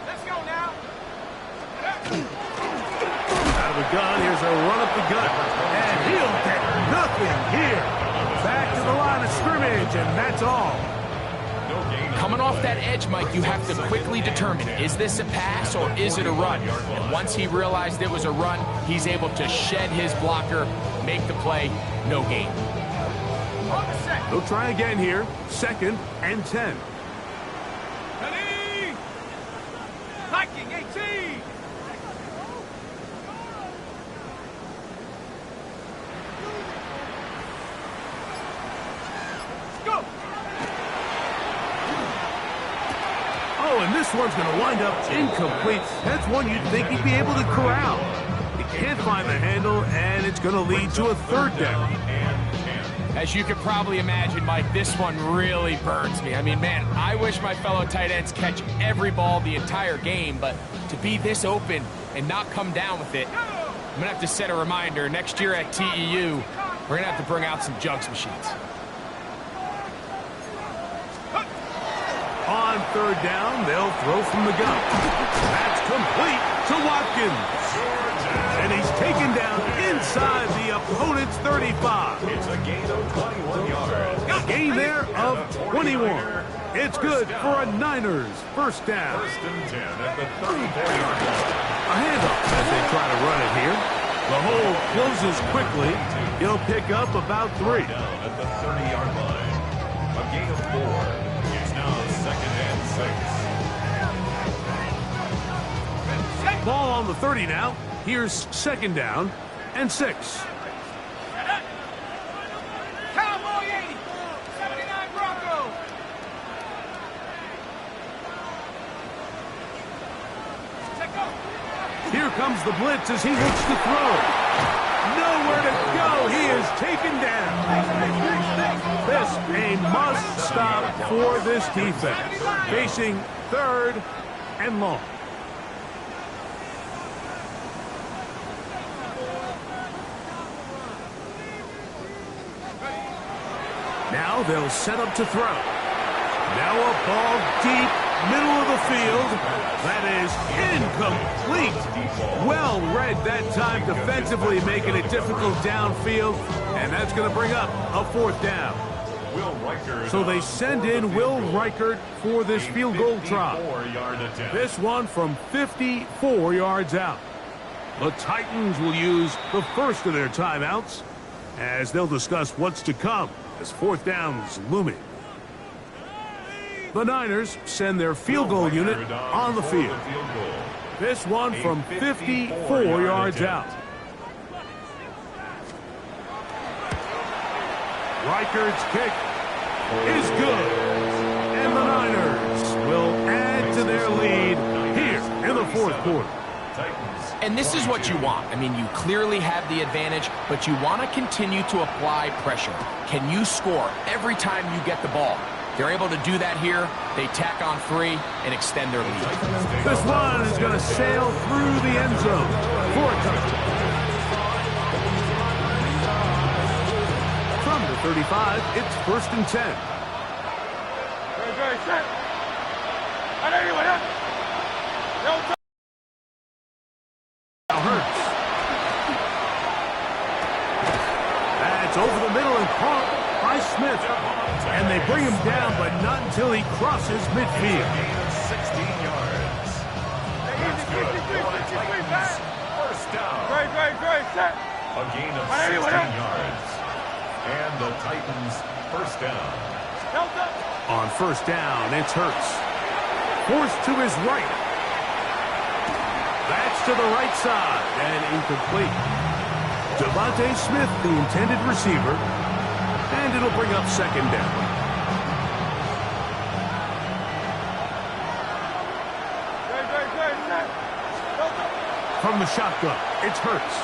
Speaker 4: Let's go now.
Speaker 1: Out of the gun, here's a run up the gut. And he'll get nothing here. Back to the line of scrimmage, and that's all.
Speaker 3: Coming off that edge, Mike, you have to quickly determine, is this a pass or is it a run? And once he realized it was a run, he's able to shed his blocker, make the play, no gain.
Speaker 1: He'll try again here. 2nd and 10.
Speaker 4: Ready? Viking 18. Go.
Speaker 1: Oh, and this one's going to wind up incomplete. That's one you'd think he'd be able to corral. He can't find the handle, and it's going to lead to a 3rd down.
Speaker 3: As you can probably imagine, Mike, this one really burns me. I mean, man, I wish my fellow tight ends catch every ball the entire game, but to be this open and not come down with it, I'm going to have to set a reminder. Next year at TEU, we're going to have to bring out some jugs machines.
Speaker 1: On 3rd down, they'll throw from the gun. That's complete to Watkins. And he's taken down inside the opponent's 35.
Speaker 2: It's a gain of 21 yards.
Speaker 1: A gain there of 21. It's good for a Niners first down.
Speaker 2: 1st and 10 at the 34-yard line.
Speaker 1: A handoff as they try to run it here. The hole closes quickly. He'll pick up about 3.
Speaker 2: Down at the 30-yard line. A gain of 4. It's now 2nd and 6.
Speaker 1: Ball on the 30 now. Here's 2nd down and 6.
Speaker 4: Cowboy 80. 79 Bronco. Take off.
Speaker 1: Here comes the blitz as he looks to throw. Nowhere to go. He is taken down. This a must stop for this defense. Facing 3rd and long. Now they'll set up to throw. Now a ball deep, middle of the field. That is incomplete. Well read that time defensively, making it difficult downfield. And that's going to bring up a 4th down. So they send in Will Reichert for this field goal try. This one from 54 yards out. The Titans will use the first of their timeouts as they'll discuss what's to come as 4th down's looming. The Niners send their field goal unit on the field. This one from 54 yards out. Reichert's kick is good. And the Niners will add to their lead here in the 4th quarter.
Speaker 3: And this is what you want. I mean, you clearly have the advantage, but you want to continue to apply pressure. Can you score every time you get the ball? They're able to do that here. They tack on 3 and extend their lead.
Speaker 1: This one is going to sail through the end zone for a touchdown. From the 35, it's 1st and 10.
Speaker 4: Very set.
Speaker 1: bring him down, but not until he crosses midfield.
Speaker 2: Gain of 16 yards. That's good. Titans, first down. A gain of 16 yards. And the Titans, first down.
Speaker 1: On first down, it's Hurts. Forced to his right. That's to the right side and incomplete. Devontae Smith, the intended receiver, and it'll bring up second down. From the shotgun, it's Hurts.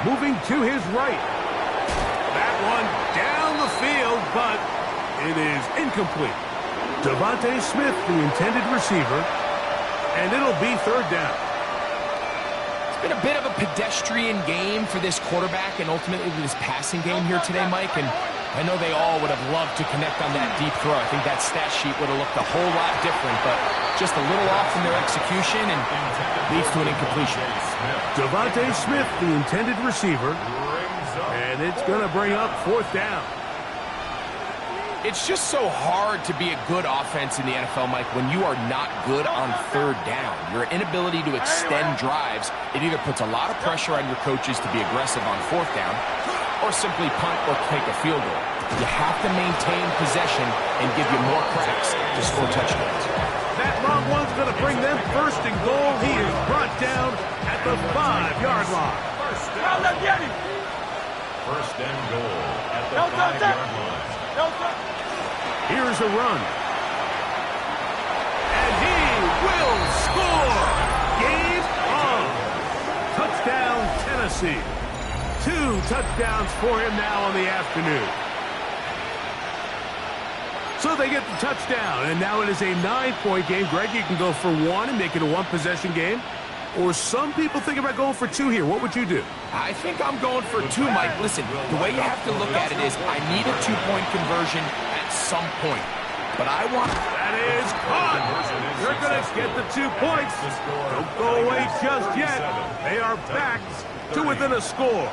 Speaker 1: Moving to his right. That one down the field, but it is incomplete. Devontae Smith, the intended receiver, and it'll be third down.
Speaker 3: It's been a bit of a pedestrian game for this quarterback and ultimately this passing game here today, Mike, and I know they all would have loved to connect on that deep throw. I think that stat sheet would have looked a whole lot different, but just a little off in their execution and leads to an incompletion.
Speaker 1: Devontae Smith, the intended receiver, and it's going to bring up fourth down.
Speaker 3: It's just so hard to be a good offense in the NFL, Mike, when you are not good on third down. Your inability to extend drives, it either puts a lot of pressure on your coaches to be aggressive on fourth down or simply punt or take a field goal. You have to maintain possession and give you more cracks to score touchdowns.
Speaker 1: That long one's going to bring them first and goal. He is brought down at the 5-yard line.
Speaker 2: First and goal at the 5-yard line.
Speaker 1: Here's a run. And he will score. Game on. Touchdown, Tennessee. 2 touchdowns for him now on the afternoon. So they get the touchdown, and now it is a 9-point game. Greg, you can go for 1 and make it a 1-possession game. Or some people think about going for 2 here. What would you do?
Speaker 3: I think I'm going for 2, Mike. Listen, the way you have to look at it is I need a 2-point conversion at some point. But I want...
Speaker 1: That is caught. You're going to get the 2 points. Don't go away just yet. They are back to within a score.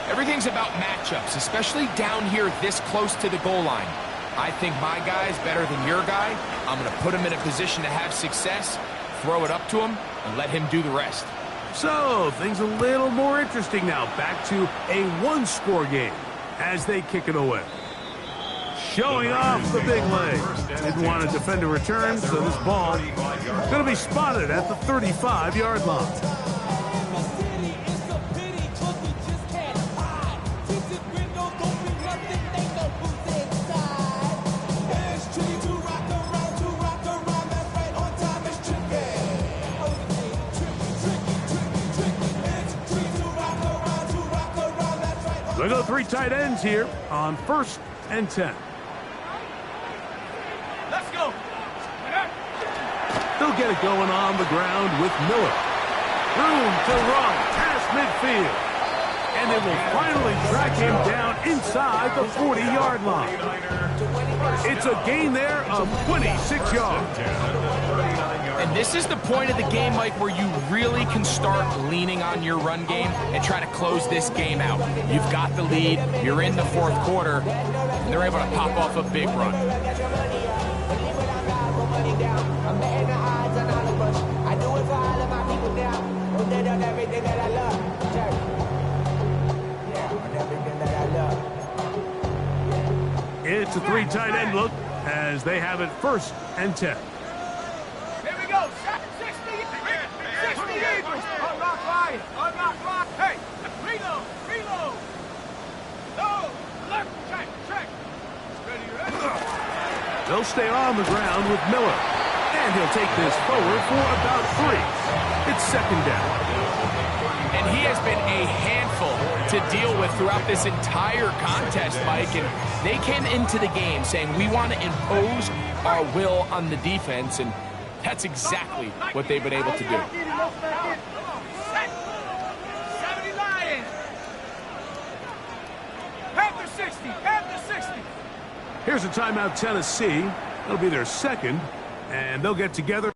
Speaker 3: Everything's about matchups, especially down here this close to the goal line. I think my guy's better than your guy. I'm going to put him in a position to have success, throw it up to him, and let him do the rest.
Speaker 1: So, things a little more interesting now. Back to a 1-score game as they kick it away. Showing off the big leg. Didn't want to defend a return, so this ball going to be spotted at the 35-yard line. They go 3 tight ends here on 1st and 10.
Speaker 4: Let's go.
Speaker 1: They'll get it going on the ground with Miller. Room to run past midfield. And they will finally track him down inside the 40-yard line. It's a gain there of 26 yards.
Speaker 3: And this is the point of the game, Mike, where you really can start leaning on your run game and try to close this game out. You've got the lead, you're in the 4th quarter, and they're able to pop off a big run.
Speaker 1: It's a 3 tight end look as they have it 1st and 10.
Speaker 4: Here we go. 60 Eagles. Unlock fire. Unlock fire. Hey, reload. Reload. No. Left. Check. Ready.
Speaker 1: They'll stay on the ground with Miller. And he'll take this forward for about 3. It's 2nd down.
Speaker 3: And he has been a handful to deal with throughout this entire contest, Mike. And they came into the game saying, we want to impose our will on the defense. And that's exactly what they've been able to do.
Speaker 4: 70 Lions. Panther 60. Panther 60.
Speaker 1: Here's a timeout, Tennessee. That'll be their 2nd. And they'll get together.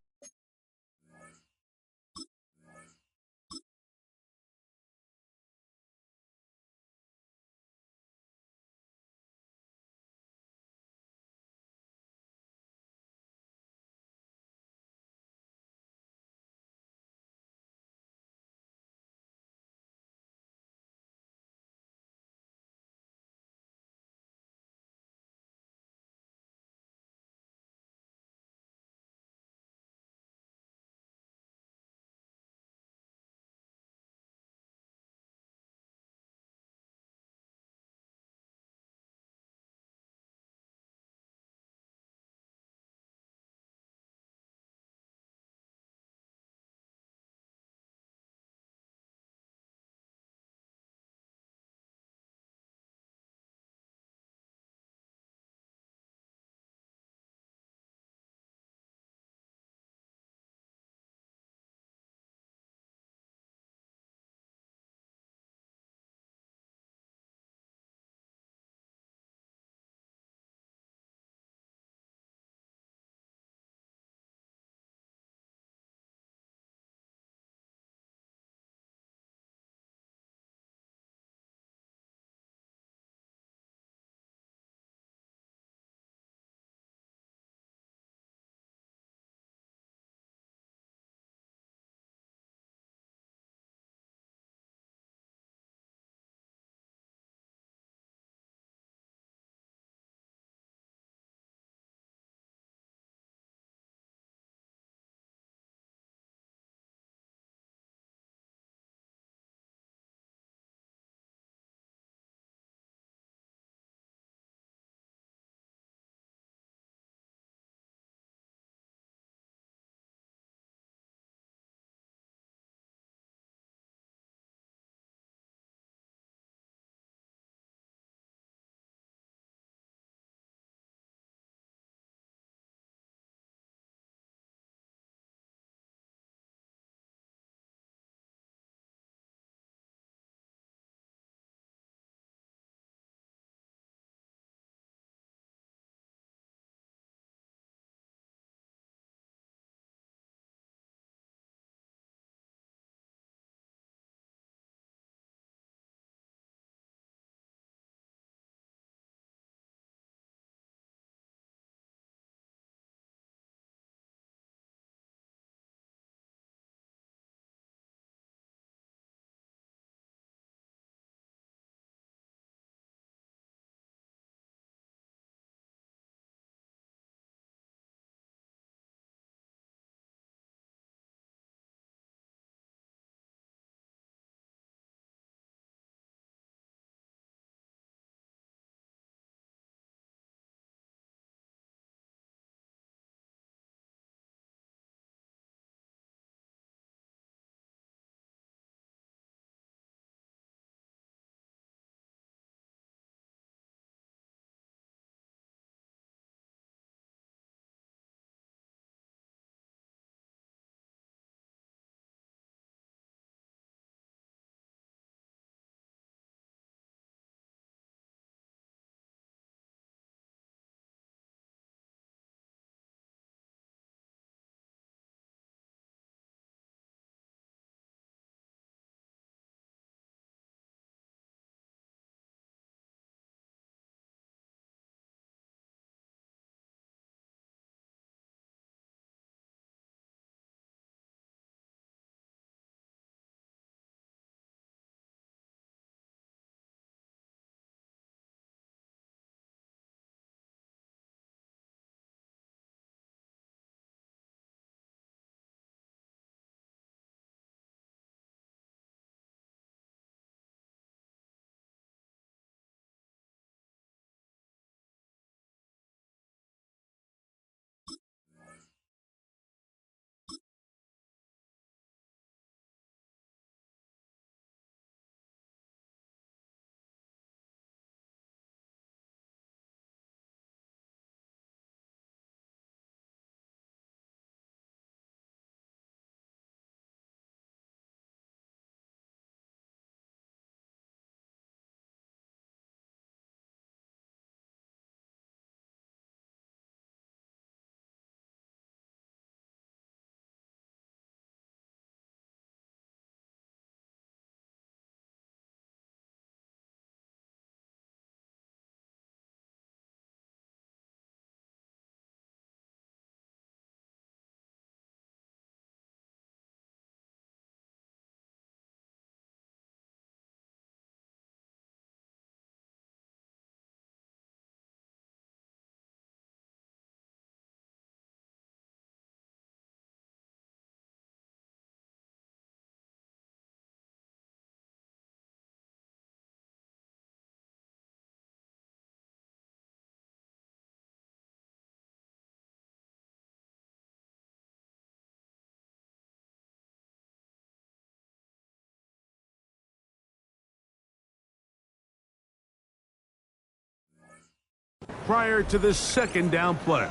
Speaker 1: prior to this second down play.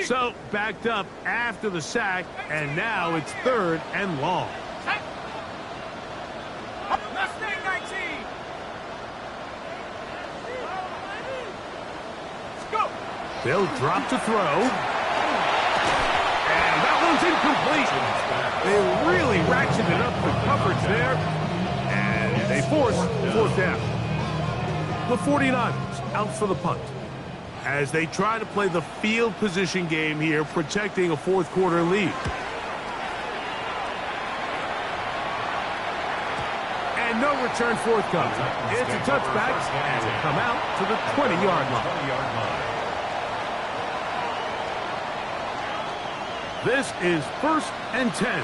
Speaker 1: So, backed up after the sack, and now it's 3rd and long.
Speaker 4: Mustang 19. Let's go.
Speaker 1: They'll drop to throw. And that one's incomplete. They really ratcheted up the coverage there. And they force 4th down. The 49ers out for the punt, as they try to play the field position game here, protecting a 4th quarter lead. And no return forthcoming. It's a touchback, and will come out to the 20-yard line. This is 1st and 10.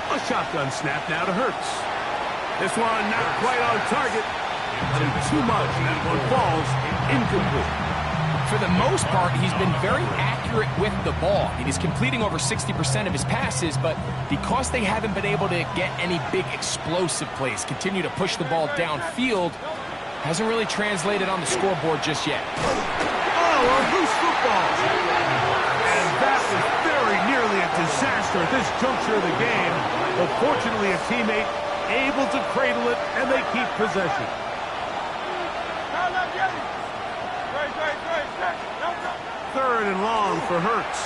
Speaker 1: A shotgun snap now to Hurts. This one not quite on target. Too much, and that one falls incomplete.
Speaker 3: For the most part, he's been very accurate with the ball. He's completing over 60% of his passes, but because they haven't been able to get any big explosive plays, continue to push the ball downfield, hasn't really translated on the scoreboard just yet.
Speaker 1: Oh, a loose football. And that was very nearly a disaster at this juncture of the game. But fortunately, a teammate able to cradle it, and they keep possession. 3rd and long for Hurts.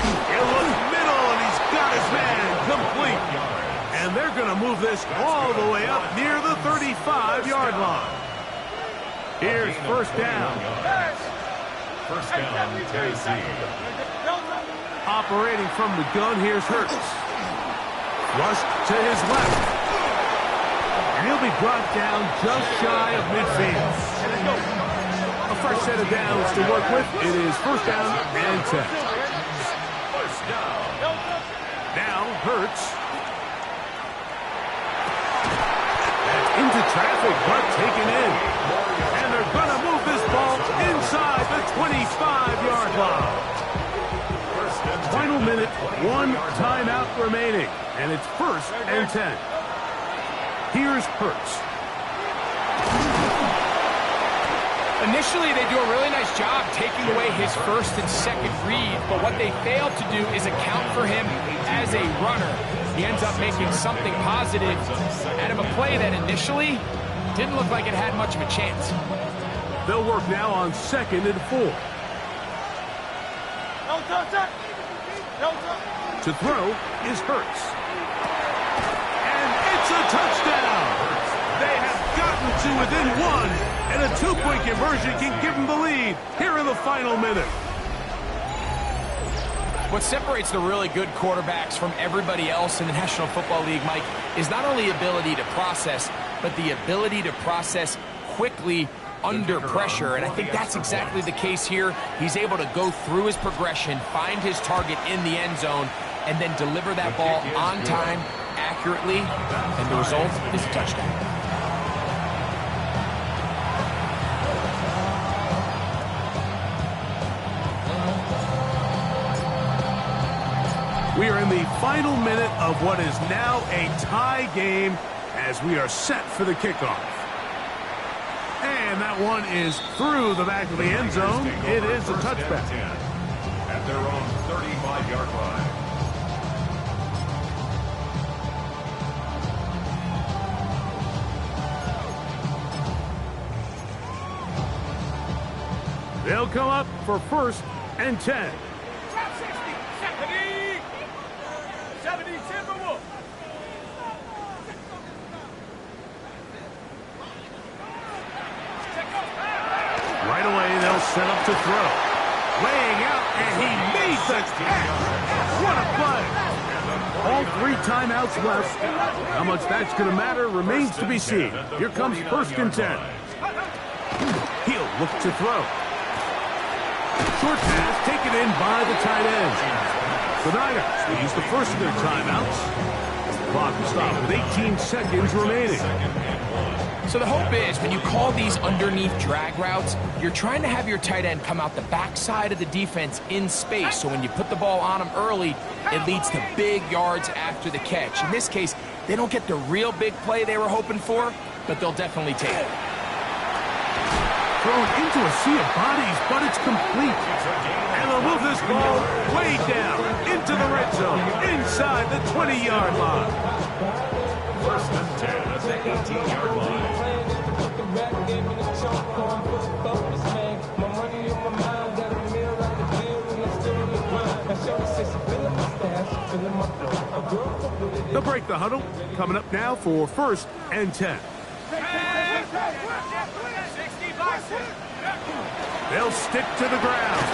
Speaker 1: It looks middle, and he's got his man complete. And they're going to move this all the way up near the 35-yard line. Here's 1st down.
Speaker 2: 1st down, Tennessee.
Speaker 1: Operating from the gun, here's Hurts. Rushed to his left. And he'll be brought down just shy of midfield. A fresh set of downs to work with. It is 1st down and 10.
Speaker 2: 1st down.
Speaker 1: Now Hurts. That's into traffic, but taken in. And they're going to move this ball inside the 25-yard line. Final minute, 1 timeout remaining. And it's 1st and 10. Here's Hurts.
Speaker 3: Initially, they do a really nice job taking away his 1st and 2nd read, but what they failed to do is account for him as a runner. He ends up making something positive out of a play that initially didn't look like it had much of a chance.
Speaker 1: They'll work now on 2nd and 4. To throw is Hurts. And it's a touchdown! They have gotten to within 1. And a 2-point conversion can give them the lead here in the final minute.
Speaker 3: What separates the really good quarterbacks from everybody else in the National Football League, Mike, is not only ability to process, but the ability to process quickly under pressure. And I think that's exactly the case here. He's able to go through his progression, find his target in the end zone, and then deliver that ball on time, accurately, and the result is a touchdown.
Speaker 1: We are in the final minute of what is now a tie game as we are set for the kickoff. And that one is through the back of the end zone. It is a touchback.
Speaker 2: At their own 35-yard line.
Speaker 1: They'll come up for 1st and 10.
Speaker 4: Drop 60. 70. 70 Timberwolves.
Speaker 1: Right away, they'll set up to throw. Laying out, and he made the catch. What a play. All 3 timeouts left. How much that's going to matter remains to be seen. Here comes 1st and 10. He'll look to throw. Short pass taken in by the tight end. The Niners will use the first of their timeouts. The clock will stop with 18 seconds remaining.
Speaker 3: So the hope is when you call these underneath drag routes, you're trying to have your tight end come out the backside of the defense in space. So when you put the ball on him early, it leads to big yards after the catch. In this case, they don't get the real big play they were hoping for, but they'll definitely take it.
Speaker 1: Thrown into a sea of bodies, but it's complete. And they'll move this ball way down into the red zone, inside the 20-yard line.
Speaker 2: 1st and 10 at the 18-yard line.
Speaker 1: They'll break the huddle. Coming up now for 1st and 10. They'll stick to the ground.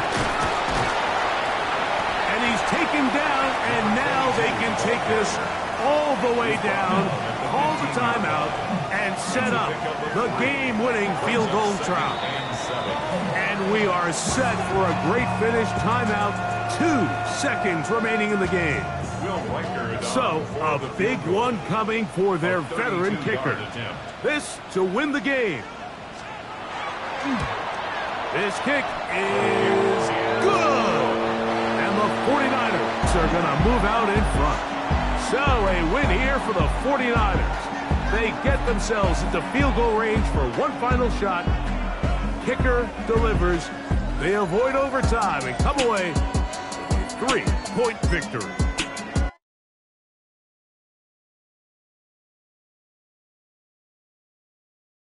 Speaker 1: And he's taken down, and now they can take this all the way down, call the timeout, and set up the game-winning field goal try. And we are set for a great finish. Timeout, 2 seconds remaining in the game. So, a big one coming for their veteran kicker. This to win the game. This kick is good. And the 49ers are going to move out in front. So, a win here for the 49ers. They get themselves into field goal range for one final shot. Kicker delivers. They avoid overtime and come away with a 3-point victory.